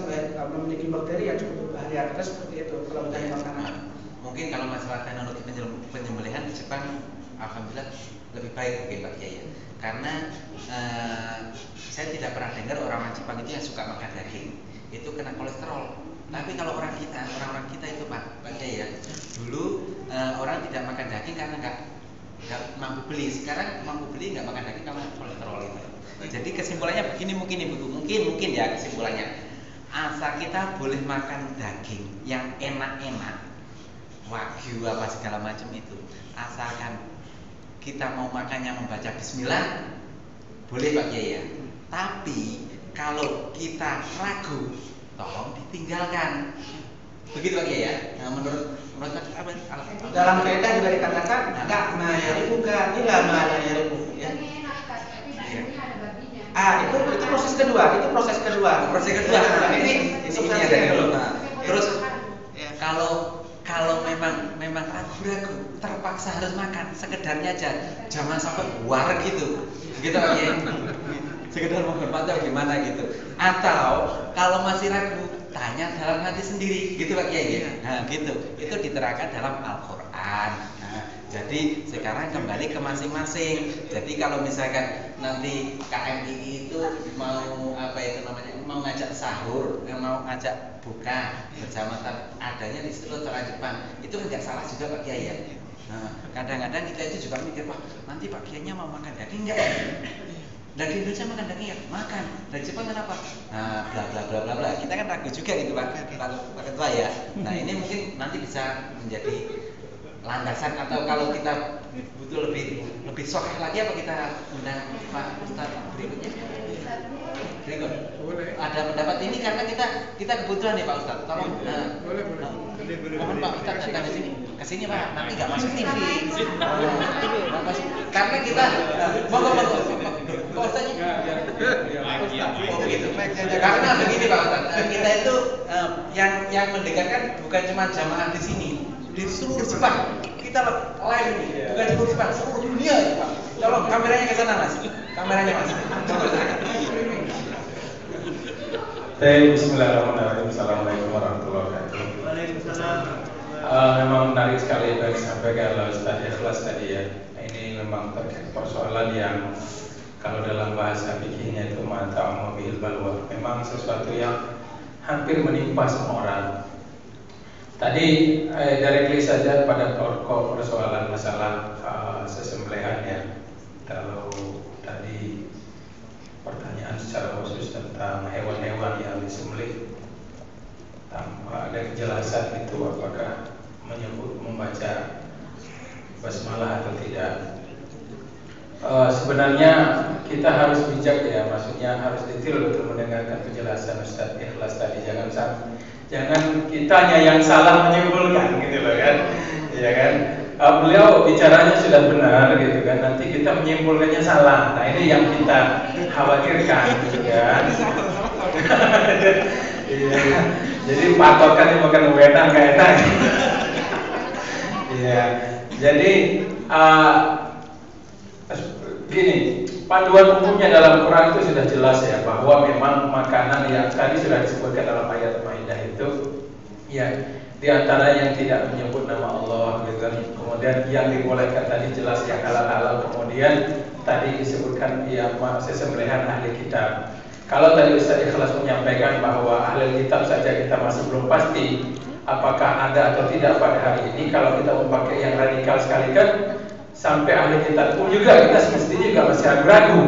memiliki bakteri yang cukup berbahaya. Seperti itu kalau dari makanan. Mungkin kalau masalah teknologi penyembelihan di Jepang, alhamdulillah lebih baik mungkin Pak Kiai ya. Karena saya tidak pernah dengar orang Jepang itu yang suka makan daging itu kena kolesterol. Tapi kalau orang orang kita itu Pak Kiai ya, dulu orang tidak makan daging karena nggak mampu beli. Sekarang mampu beli nggak makan daging karena kolesterol itu. Jadi kesimpulannya begini mungkin ya kesimpulannya. Asal kita boleh makan daging yang enak-enak, wagyu apa segala macam itu, asalkan kita mau makannya membaca bismillah, boleh Pak Kiai ya. Tapi kalau kita ragu, tolong ditinggalkan. Begitu Pak Kiai ya. Nah, menurut apa? Dalam kaidah juga dikatakan enggak ma'yarifuka illa ma'yarifu ya. Itu proses kedua, Proses kedua. Nah, ini ada dulu. Nah, terus kalau memang ragu-ragu, terpaksa harus makan, sekedarnya aja, jangan sampai war gitu Pak ya. Sekedar menghormati atau gimana gitu. Atau kalau masih ragu, tanya dalam hati sendiri, gitu Pak Kiai. Nah, gitu. Itu diterangkan dalam Al-Qur'an. Nah, jadi sekarang kembali ke masing-masing. Jadi kalau misalkan nanti KMI itu mau mau ngajak sahur, mau ngajak buka bersama adanya di seluruh orang Jepang, itu nggak salah juga Pak Kiai ya. Nah, kadang-kadang kita itu juga mikir, wah nanti Pak Kiainya mau makan daging nggak? Dan di Indonesia makan daging ya? Makan. Dari Jepang kenapa? Nah, bla bla bla bla bla. Kita kan ragu juga gitu Pak Ketua ya. Nah, ini mungkin nanti bisa menjadi landasan, atau kalau kita butuh lebih sahih lagi apa kita undang Pak Ustadz berikutnya? Berikut. Boleh. Ada pendapat ini karena kita kebutuhan ya Pak Ustadz. Tolong. Boleh. Mohon Pak Ustadz datang ke sini Pak. Nanti nggak masuk TV. Karena kita monggo Pak Ustadznya. Oh begitu. Karena begini Pak Ustadz, kita itu yang mendengarkan bukan cuma jamaah di sini, di seluruh Jepang. Kita live ini, bukan seluruh Jepang, seluruh dunia ya Pak. Tolong kameranya ke sana Mas. Kameranya Mas. Bismillahirrahmanirrahim. Assalamualaikum warahmatullahi wabarakatuh. Waalaikumsalam. Memang menarik sekali yang disampaikan oleh Ustaz Ikhlas tadi ya. Ini memang terkait persoalan yang kalau dalam bahasa fikihnya itu mata mobil balwa. Memang sesuatu yang hampir menimpa semua orang. Tadi directly saja pada pokok persoalan masalah sesembelihan ya. Kalau tadi pertanyaan secara khusus tentang hewan-hewan yang disembelih tanpa ada kejelasan itu apakah menyebut membaca basmalah atau tidak. Sebenarnya kita harus bijak ya, maksudnya harus detail untuk mendengarkan penjelasan Ustaz Ikhlas tadi. Jangan kitanya yang salah menyimpulkan gitu loh kan, ya kan. Beliau bicaranya sudah benar gitu kan, nanti kita menyimpulkannya salah. Nah ini yang kita khawatirkan gitu kan. Iya. Jadi patokannya bukan enak nggak enak. Iya. Jadi gini, panduan umumnya dalam Quran itu sudah jelas ya, bahwa memang makanan yang tadi sudah disebutkan dalam ayat Maidah itu, ya, di antara yang tidak menyebut nama Allah, gitu. Kemudian yang dibolehkan tadi jelas yang halal-halal. Kemudian tadi disebutkan ya sesembelihan ahli kitab. Kalau tadi Ustaz Ikhlas menyampaikan bahwa ahli kitab saja kita masih belum pasti apakah ada atau tidak pada hari ini. Kalau kita memakai yang radikal sekali kan, sampai ahli kitab pun juga kita semestinya juga masih ragu-ragu.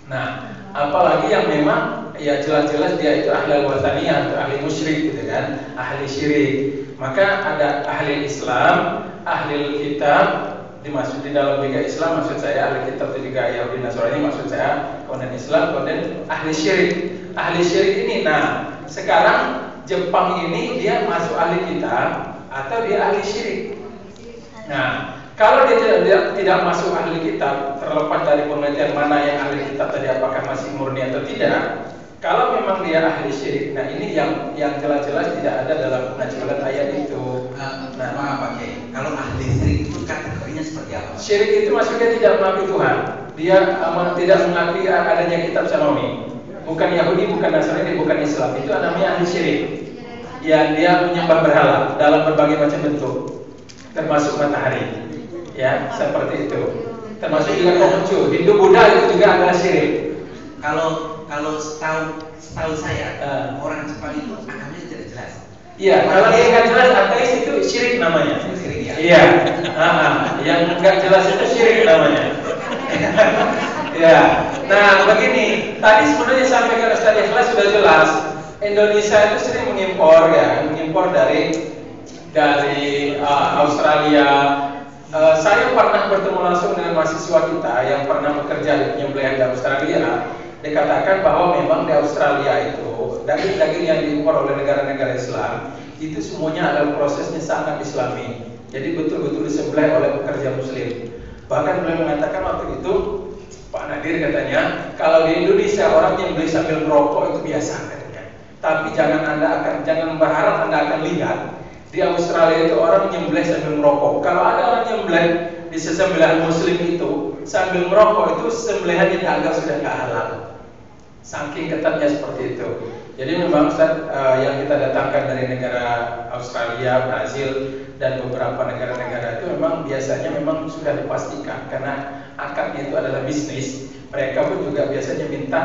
Nah, apalagi yang memang ya jelas-jelas dia itu ahli wataniyah atau ahli musyrik gitu kan, ahli syirik. Maka ada ahli Islam, ahli kitab, dimaksud di dalam tiga Islam maksud saya ahli kitab itu juga Yahudi Nasrani maksud saya, kemudian Islam, kemudian ahli syirik. Ahli syirik ini, nah sekarang Jepang ini dia masuk ahli kitab atau dia ahli syirik. Nah, kalau dia tidak masuk ahli kitab, terlepas dari penelitian mana yang ahli kitab tadi apakah masih murni atau tidak. Kalau memang dia ahli syirik, nah ini yang jelas-jelas tidak ada dalam penajwilan ayat itu. Nah, apa Kiai? Kalau ahli syirik itu kategorinya seperti apa? Syirik itu maksudnya tidak mengakui Tuhan. Dia tidak mengakui adanya kitab samawi. Bukan Yahudi, bukan Nasrani, bukan Islam. Itu namanya ahli syirik. Ya, dia menyembah berhala dalam berbagai macam bentuk, termasuk matahari. Ya, seperti itu. Termasuk juga Konghucu, Hindu, Buddha itu juga adalah syirik. Kalau setahu saya orang Jepang itu agamanya tidak jelas. Iya, kalau dia nggak jelas ateis itu syirik namanya. Syirik ya. Iya, yang nggak jelas itu syirik namanya. Ya, nah begini, tadi sebenarnya sampaikan Ustaz Ikhlas sudah jelas. Indonesia itu sering mengimpor dari Australia. Saya pernah bertemu langsung dengan mahasiswa kita yang pernah bekerja di penyembelihan di Australia. Dikatakan bahwa memang di Australia itu daging-daging yang diimpor oleh negara-negara Islam itu semuanya adalah prosesnya sangat Islami. Jadi betul-betul disembelih oleh pekerja Muslim. Bahkan beliau mengatakan waktu itu, Pak Nadir katanya, kalau di Indonesia orang yang beli sambil merokok itu biasa katanya. Tapi jangan berharap Anda akan lihat di Australia itu orang nyembelih sambil merokok. Kalau ada orang nyembelih di sesembelihan Muslim itu sambil merokok, itu sembelihannya dianggap sudah nggak halal. Saking ketatnya seperti itu. Jadi memang Ustaz, yang kita datangkan dari negara Australia, Brazil, dan beberapa negara-negara itu memang biasanya memang sudah dipastikan karena akadnya itu adalah bisnis. Mereka pun juga biasanya minta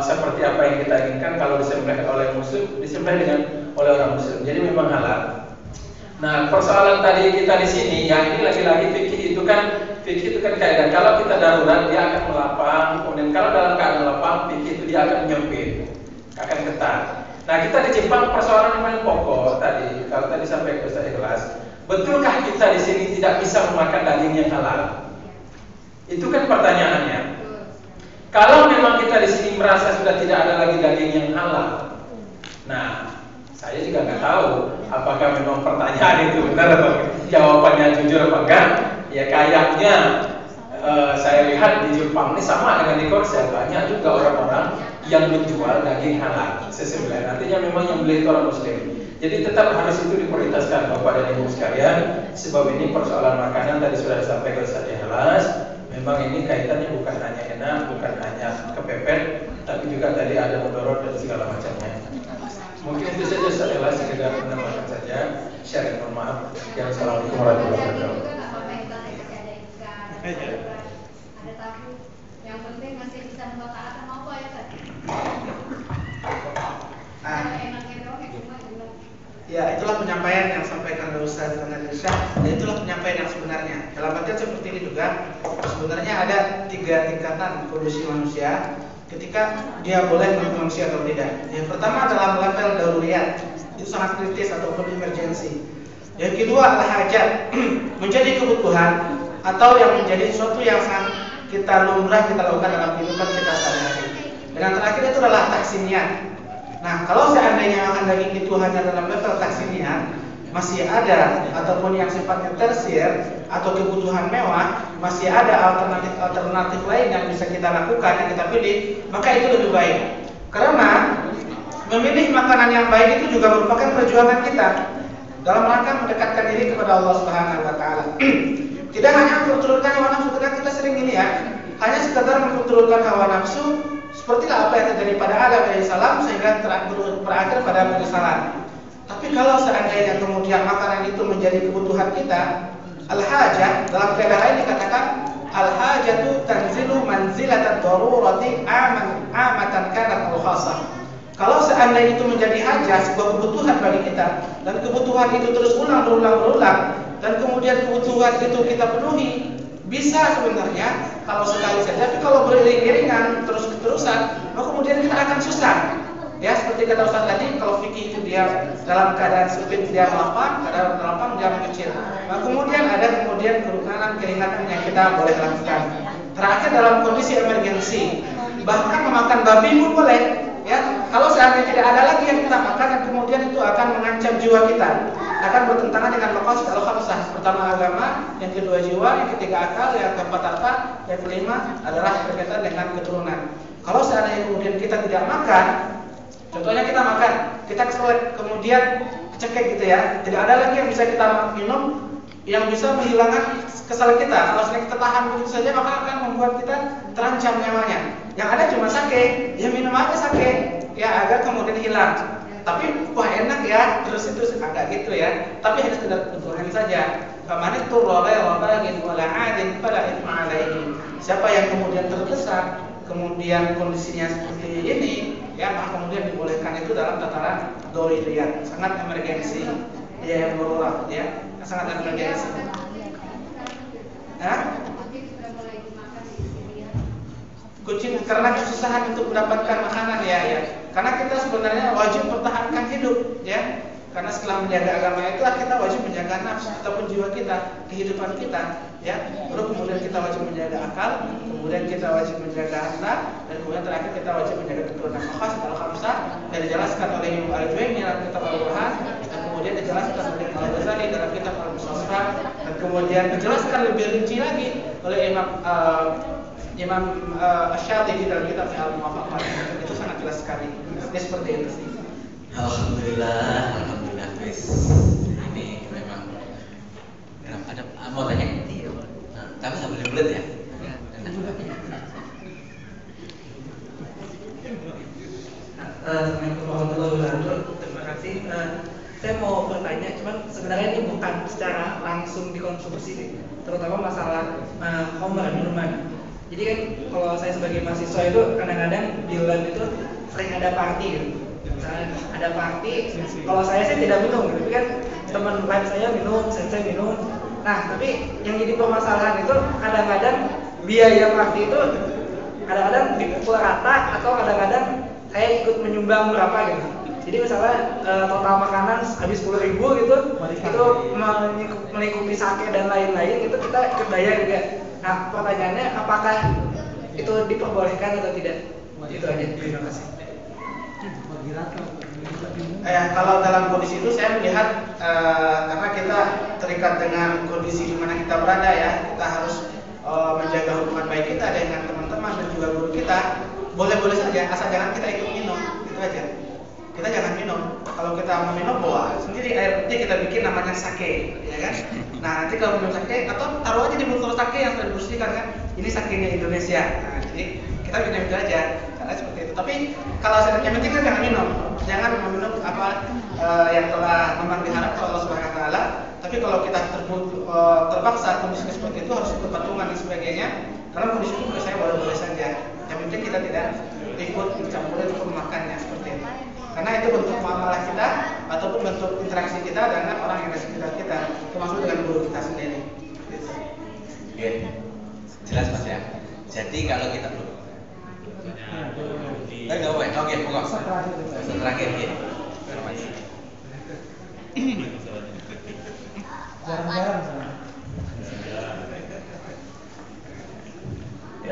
seperti apa yang kita inginkan. Kalau disembelih oleh Muslim, disembelih oleh orang Muslim. Jadi memang halal. Nah, persoalan tadi kita di sini, yang ini lagi-lagi fikih itu kan kaidah. Kalau kita darurat dia akan melapang, kemudian kalau dalam keadaan lapang, fikih itu dia akan menyempit, akan ketat. Nah, kita di Jepang persoalan yang paling pokok tadi, kalau tadi sampai ke Ustaz Ikhlas, betulkah kita di sini tidak bisa memakan daging yang halal? Itu kan pertanyaannya. Kalau memang kita di sini merasa sudah tidak ada lagi daging yang halal, nah, saya juga nggak tahu apakah memang pertanyaan itu benar atau jawabannya jujur apa enggak. Ya kayaknya saya lihat di Jepang ini sama dengan di Korsel, banyak juga orang-orang yang menjual daging halal sesembelihan. Artinya memang yang beli itu orang Muslim. Jadi tetap harus itu diprioritaskan Bapak dan Ibu sekalian. Sebab ini persoalan makanan tadi sudah disampaikan Ustaz Ikhlas. Memang ini kaitannya bukan hanya enak, bukan hanya kepepet, tapi juga tadi ada mudorot dan segala macamnya. Mungkin itu saja Ustaz Ikhlas, sekedar menambahkan saja. Sharing, mohon maaf. Assalamualaikum warahmatullahi wabarakatuh. Ada tahu. Yang penting masih bisa membatalkan apa ya kan? Enaknya doang yang cuma bilang. Ya, itulah penyampaian yang disampaikan oleh Ustaz Nadir Syah. Dan itulah penyampaian yang sebenarnya. Dalam artian seperti ini juga, sebenarnya ada 3 tingkatan kondisi manusia ketika dia boleh mengkonsumsi atau tidak. Yang pertama adalah level daruriyat, itu sangat kritis ataupun emergensi. Yang kedua adalah hajat, menjadi kebutuhan atau yang menjadi sesuatu yang sangat kita lumrah kita lakukan dalam kehidupan kita sehari-hari. Dan yang terakhir itu adalah taksiniat. Nah, kalau seandainya makan daging itu hanya dalam level taksiniat, masih ada ataupun yang sifatnya tersier atau kebutuhan mewah, masih ada alternatif lain yang bisa kita lakukan, yang kita pilih, maka itu lebih baik. Karena memilih makanan yang baik itu juga merupakan perjuangan kita dalam rangka mendekatkan diri kepada Allah Subhanahu wa taala. Tidak hanya memperturutkan hawa nafsu, karena kita sering ini ya, hanya sekadar memperturutkan hawa nafsu, sepertilah apa yang terjadi pada Adam alaihissalam sehingga berakhir pada penyesalan. Tapi kalau seandainya kemudian makanan itu menjadi kebutuhan kita, al-hajah, dalam kaidah lain dikatakan al-hajatu tanzilu manzilatat darurati amatan kanat al-khassah. Kalau seandainya itu menjadi hajat, sebuah kebutuhan bagi kita, dan kebutuhan itu terus berulang, dan kemudian kebutuhan itu kita penuhi, bisa sebenarnya kalau sekali saja, tapi kalau beriring-iringan terus-terusan, maka kemudian kita akan susah. Ya, seperti kata Ustaz tadi, kalau fikih itu dia dalam keadaan sempit dia melapang, keadaan lapang dia mengecil. Nah, kemudian ada keringanan yang kita boleh lakukan. Terakhir dalam kondisi emergensi, bahkan memakan babi pun boleh. Ya, kalau seandainya tidak ada lagi yang kita makan, dan kemudian itu akan mengancam jiwa kita, akan bertentangan dengan maqasid al-khamsah. Pertama agama, yang kedua jiwa, yang ketiga akal, yang keempat harta, yang kelima adalah berkaitan dengan keturunan. Kalau seandainya kemudian kita tidak makan, contohnya kita makan, kita keselak, kemudian cekek gitu ya, tidak ada lagi yang bisa kita minum yang bisa menghilangkan kesal kita. Kalau kita tahan begitu saja, maka akan membuat kita terancam nyawanya. Yang ada cuma sake, ya minum aja sake, ya agar kemudian hilang. Tapi wah enak ya, terus agak gitu ya. Tapi hanya sekedar kebutuhan saja. Faman ittara ghayra baghin wala 'adin fala ithma 'alaihi. Siapa yang kemudian terdesak, kemudian kondisinya seperti ini, ya maka kemudian dibolehkan itu dalam tataran doruriyat, sangat emergensi, ya yang darurat ya, sangat emergensi. Kucing karena kesusahan untuk mendapatkan makanan ya. Karena kita sebenarnya wajib mempertahankan hidup ya. Karena setelah menjaga agama itu kita wajib menjaga nafsu ataupun jiwa kita, kehidupan kita ya. Lalu kemudian kita wajib menjaga akal, kemudian kita wajib menjaga harta, dan kemudian terakhir kita wajib menjaga keturunan. Maqasid al-khamsah dan dijelaskan oleh Imam Al-Juwayni dalam kitab Al-Burhan, dan kemudian dijelaskan oleh Al-Ghazali dalam kitab Al-Mustasfa, dan kemudian dijelaskan lebih rinci lagi oleh Imam Asy-Syatibi dalam kitab Al-Muwafaqat. Itu sangat jelas sekali. Ini seperti itu sih. Alhamdulillah. Guys, ini memang ada mau tanya nanti, tapi sambil bulat ya. Assalamualaikum warahmatullahi wabarakatuh. Terima kasih. Saya mau bertanya, cuman sebenarnya ini bukan secara langsung dikonsumsi, terutama masalah khamr minuman. Jadi kan kalau saya sebagai mahasiswa itu kadang-kadang di LAN itu sering ada party gitu. Misalnya ada party, kalau saya sih tidak minum, tapi kan teman lain saya minum, saya minum. Nah, tapi yang jadi permasalahan itu kadang-kadang biaya party itu kadang-kadang dipukul rata atau kadang-kadang saya ikut menyumbang berapa gitu. Jadi misalnya total makanan habis 10.000 gitu, itu melingkupi sake dan lain-lain itu kita ikut bayar juga. Nah, pertanyaannya apakah itu diperbolehkan atau tidak? Itu aja. Terima kasih. Kalau dalam kondisi itu saya melihat karena kita terikat dengan kondisi di mana kita berada ya, kita harus menjaga hubungan baik kita dengan teman-teman dan juga guru kita. Boleh-boleh saja, asal jangan kita ikut minum, itu aja. Kita jangan minum. Kalau kita mau minum bawa sendiri air putih, kita bikin namanya sake, ya kan? Nah, nanti kalau minum sake atau taruh aja di botol sake yang sudah dibersihkan kan, ini sakenya Indonesia. Nah, jadi kita minum itu aja, karena seperti itu. Tapi kalau yang penting kan jangan meminum apa yang telah memang diharapkan Allah Subhanahu Wa Taala. Tapi kalau kita terpaksa kondisi seperti itu harus ikut patungan dan sebagainya. Karena kondisi itu menurut saya boleh-boleh saja. Yang penting kita tidak ikut mencampuri atau memakannya seperti itu. Karena itu bentuk muamalah kita ataupun bentuk interaksi kita dengan orang yang ada sekitar kita, termasuk dengan guru kita sendiri. Oke, jelas Mas ya. Jadi kalau kita oke, pokok. Terakhir ya.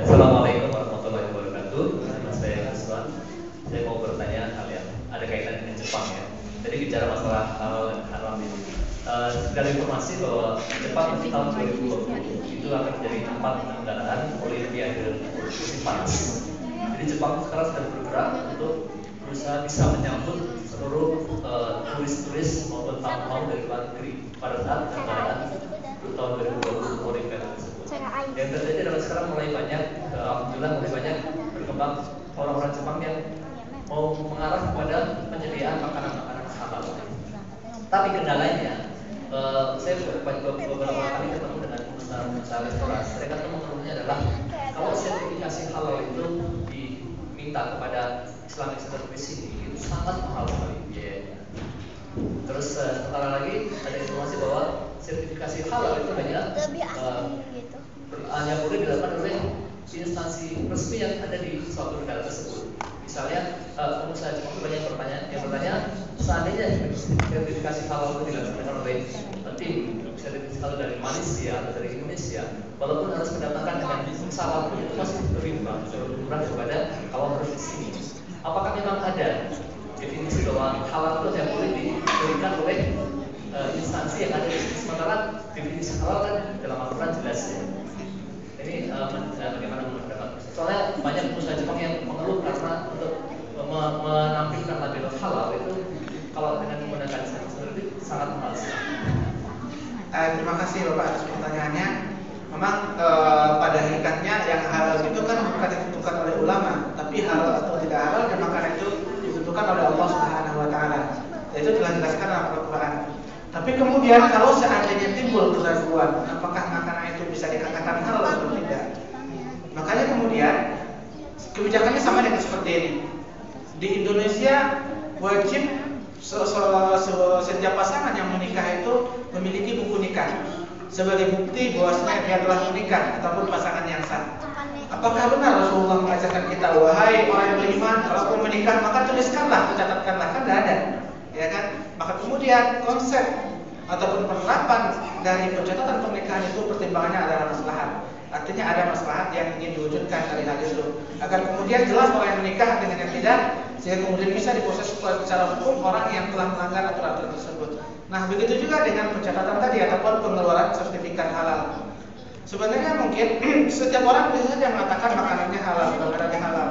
Assalamualaikum warahmatullahi wabarakatuh. Nama saya Aswan. Saya mau bertanya hal yang ada kaitan dengan Jepang ya. Jadi bicara masalah hal haram ini. Sekali informasi bahwa Jepang tahun 2020 itu akan menjadi tempat penyelenggaraan Olimpiade musim panas. Jadi Jadi Jepang sekarang sedang bergerak untuk berusaha bisa menyambut seluruh turis-turis maupun tamu dari luar negeri pada saat penyelenggaraan tahun 2020 Olimpiade tersebut. Yang terjadi adalah sekarang mulai banyak, alhamdulillah mulai banyak berkembang orang-orang Jepang yang mau mengarah kepada penyediaan makanan-makanan halal. Tapi kendalanya, saya beberapa kali ketemu dengan pengusaha restoran. Mereka tuh mengeluhnya adalah kalau sertifikasi halal itu diminta kepada Islamic Service ini itu sangat mahal sekali biayanya. Terus sementara lagi ada informasi bahwa sertifikasi halal itu hanya boleh dilakukan oleh instansi resmi yang ada di suatu negara tersebut. Misalnya pengusaha Jepang itu banyak yang bertanya, seandainya sertifikasi halal itu dilakukan oleh tim sertifikasi halal dari Malaysia atau dari Indonesia, walaupun harus mendapatkan dengan salam itu masih lebih murah daripada kalau harus di sini. Apakah memang ada definisi bahwa halal itu yang boleh diberikan oleh instansi yang ada di sini, sementara definisi halal kan dalam aturan jelas ya. Ini bagaimana menurut pendapat? Soalnya banyak pengusaha Jepang yang mengeluh karena untuk menampilkan label halal itu kalau dengan menggunakan sertifikat itu sangat mahal. Terima kasih Bapak atas pertanyaannya. Memang pada hakikatnya yang halal itu kan bukan ditentukan oleh ulama, tapi halal atau tidak halal dan makanan itu ditentukan oleh Allah Subhanahu wa taala. Itu telah dijelaskan dalam Al-Qur'an. Tapi kemudian kalau seandainya timbul keraguan apakah makanan itu bisa dikatakan halal atau tidak, makanya kemudian kebijakannya sama dengan seperti ini. Di Indonesia wajib setiap pasangan yang menikah itu memiliki buku nikah sebagai bukti bahwasanya dia telah menikah ataupun pasangan yang sah. Apakah benar Rasulullah mengajarkan kita, wahai orang yang beriman, kalau kamu menikah maka tuliskanlah, catatkanlah, kan tidak ada, ya kan? Maka kemudian konsep ataupun penerapan dari pencatatan pernikahan itu pertimbangannya adalah maslahat. Artinya ada maslahat yang ingin diwujudkan dari hal itu, agar kemudian jelas orang yang menikah dengan yang tidak, sehingga kemudian bisa diproses secara hukum orang yang telah melanggar aturan tersebut. Nah, begitu juga dengan pencatatan tadi ataupun pengeluaran sertifikat halal. Sebenarnya mungkin setiap orang bisa saja mengatakan makanannya halal, makanannya halal.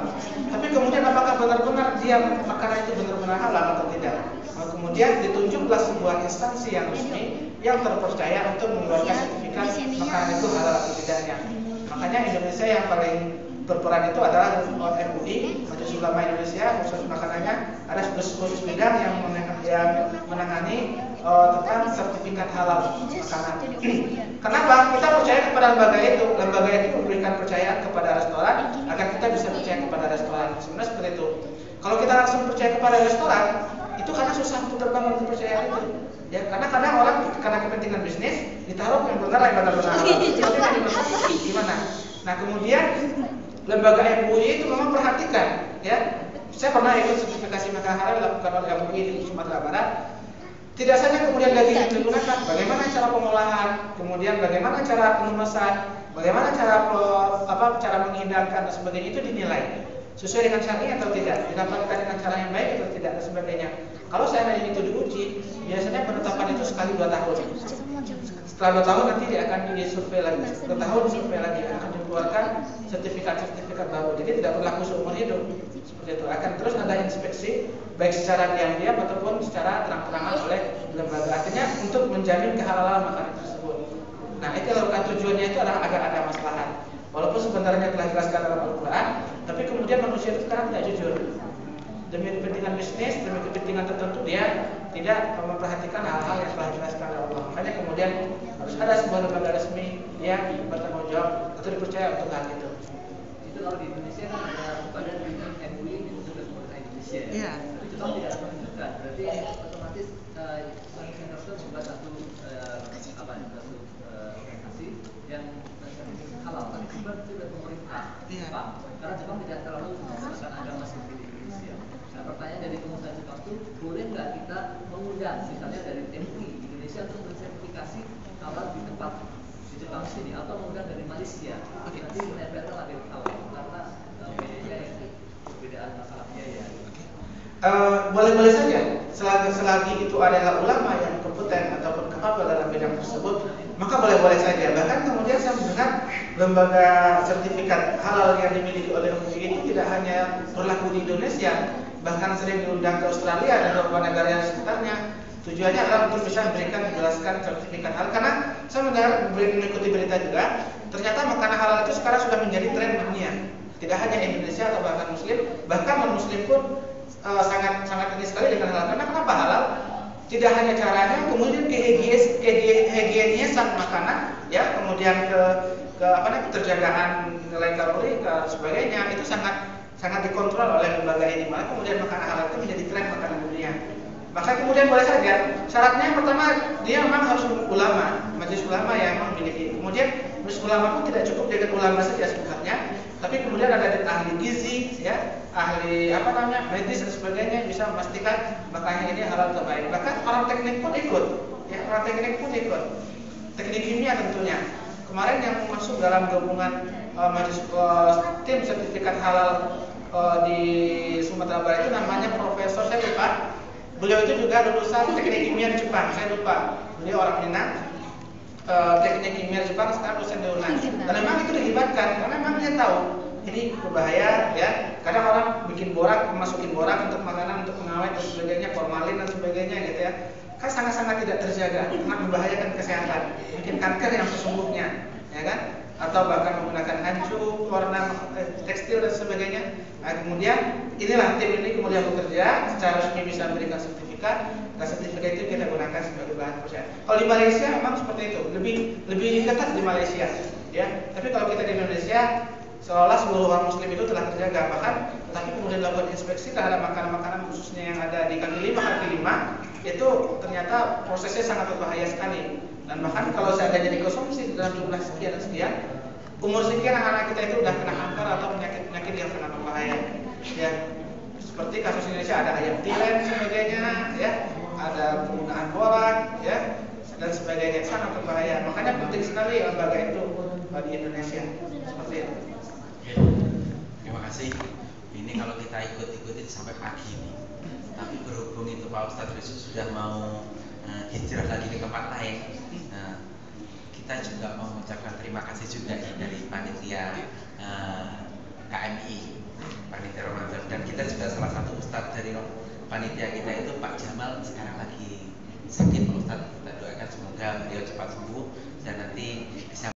Tapi kemudian apakah benar-benar dia makanan itu benar-benar halal atau tidak? Nah, kemudian ditunjuklah sebuah instansi yang resmi yang terpercaya untuk mengeluarkan sertifikat makanan itu halal atau tidaknya. Makanya Indonesia yang paling berperan itu adalah MUI, Majelis Ulama Indonesia, khusus makanannya ada khusus bidang yang menangani tentang sertifikat halal makanan. Kenapa? Kita percaya kepada lembaga itu. Lembaga itu memberikan kepercayaan kepada restoran agar kita bisa percaya kepada restoran. Sebenarnya seperti itu. Kalau kita langsung percaya kepada restoran, itu karena susah untuk terbangun kepercayaan itu. Ya, karena kadang orang karena kepentingan bisnis ditaruh yang benar halal. Gimana? Nah, kemudian lembaga MUI itu memang perhatikan, ya. Saya pernah ikut sertifikasi makanan halal dilakukan oleh MUI di Sumatera Barat. Tidak saja kemudian daging yang digunakan, bagaimana cara pengolahan, kemudian bagaimana cara pengemesan, bagaimana cara menghidangkan dan sebagainya itu dinilai sesuai dengan syariat atau tidak, didapatkan dengan cara yang baik atau tidak dan sebagainya. Kalau seandainya itu diuji, biasanya penetapan itu sekali 2 tahun. Setelah 2 tahun nanti dia akan disurvei lagi, 2 tahun disurvei lagi, akan dikeluarkan sertifikat baru. Jadi tidak berlaku seumur hidup. Seperti itu. Akan terus ada inspeksi baik secara diam-diam ataupun secara terang-terangan oleh lembaga. Artinya untuk menjamin kehalalan makanan tersebut. Nah, itu tujuannya itu adalah agar ada maslahat. Walaupun sebenarnya telah dijelaskan dalam Al-Quran, tapi kemudian manusia itu sekarang tidak jujur. Demi kepentingan bisnis, demi kepentingan tertentu dia tidak memperhatikan hal-hal yang telah dijelaskan oleh Allah. Makanya kemudian harus ada sebuah lembaga resmi yang bertanggung jawab atau dipercaya untuk hal itu. Itu kalau di Indonesia kan ada badan MUI khusus pemerintah Indonesia. Iya. Tapi Jepang tidak menunjukkan. Berarti otomatis investor juga satu organisasi yang halal. Tapi juga itu dari pemerintah Jepang. Karena Jepang tidak terlalu menggunakan agama seperti di Indonesia. Nah, pertanyaan dari pengusaha Jepang itu, boleh nggak kita mengundang misalnya dari MUI Indonesia untuk mensertifikasi halal di tempat di Jepang sini atau mengundang dari Malaysia? Nanti menempelkan label halal karena biayanya yang perbedaan masalah biaya. Boleh-boleh saja selagi itu adalah ulama yang kompeten ataupun kapabel dalam bidang tersebut, maka boleh-boleh saja. Bahkan kemudian saya mendengar lembaga sertifikat halal yang dimiliki oleh MUI itu tidak hanya berlaku di Indonesia, bahkan sering diundang ke Australia dan beberapa negara yang sekitarnya. Tujuannya adalah untuk bisa memberikan menjelaskan sertifikat halal. Karena saya mendengar mengikuti berita juga, ternyata makanan halal itu sekarang sudah menjadi tren dunia. Tidak hanya Indonesia atau bahkan Muslim, bahkan non-Muslim pun sangat ini sekali dengan halal. Karena kenapa halal? Tidak hanya caranya, kemudian kehigienisan makanan, ya, kemudian ke terjagaan nilai kalori ke sebagainya itu sangat dikontrol oleh lembaga ini. Maka kemudian makanan halal itu menjadi tren makanan dunia. Maka kemudian boleh saja. Syaratnya yang pertama dia memang harus ulama, majelis ulama yang memang memiliki. Kemudian majelis ulama pun tidak cukup dengan ulama saja sebenarnya, tapi kemudian ada ahli gizi, ya, ahli medis dan sebagainya yang bisa memastikan makanan ini halal terbaik. Bahkan orang teknik pun ikut, ya, orang teknik pun ikut. Teknik kimia tentunya. Kemarin yang masuk dalam gabungan majelis tim sertifikat halal di Sumatera Barat itu namanya Profesor, saya lupa. Beliau itu juga lulusan teknik kimia di Jepang, saya lupa. Beliau orang Minang, teknik kimia di Jepang, sekarang dosen di UNAN. Dan memang itu dilibatkan karena memang dia tahu ini berbahaya, ya. Kadang orang bikin borak, masukin borak untuk makanan, untuk pengawet dan sebagainya, formalin dan sebagainya, gitu ya. Kan sangat-sangat tidak terjaga, sangat membahayakan kesehatan, bikin kanker yang sesungguhnya, ya kan? Atau bahkan menggunakan hancur, warna tekstil dan sebagainya. Nah, kemudian inilah tim ini kemudian bekerja secara resmi bisa memberikan sertifikat. Dan sertifikat itu kita gunakan sebagai bahan percaya. Kalau di Malaysia memang seperti itu, lebih ketat di Malaysia, ya. Tapi kalau kita di Indonesia seolah seluruh orang Muslim itu telah terjaga, tapi kemudian dilakukan inspeksi terhadap makanan-makanan khususnya yang ada di kaki lima itu ternyata prosesnya sangat berbahaya sekali. Dan bahkan kalau seandainya dikonsumsi dalam jumlah sekian dan sekian, umur sekian anak-anak kita itu udah kena kanker atau penyakit yang sangat berbahaya. Ya, seperti kasus Indonesia ada ayam tiren sebagainya, ya, ada penggunaan borak, ya, dan sebagainya, sangat berbahaya. Makanya penting sekali lembaga itu di Indonesia. Seperti itu. Terima kasih. Ini kalau kita ikutin sampai pagi ini. Tapi berhubung itu Pak Ustadz besok sudah mau hijrah lagi ke tempat lain, kita juga mau mengucapkan terima kasih juga dari panitia KMI, panitia Ramadan, dan kita juga salah satu Ustadz dari panitia kita itu Pak Jamal sekarang lagi sakit Pak Ustadz. Kita doakan semoga beliau cepat sembuh dan nanti bisa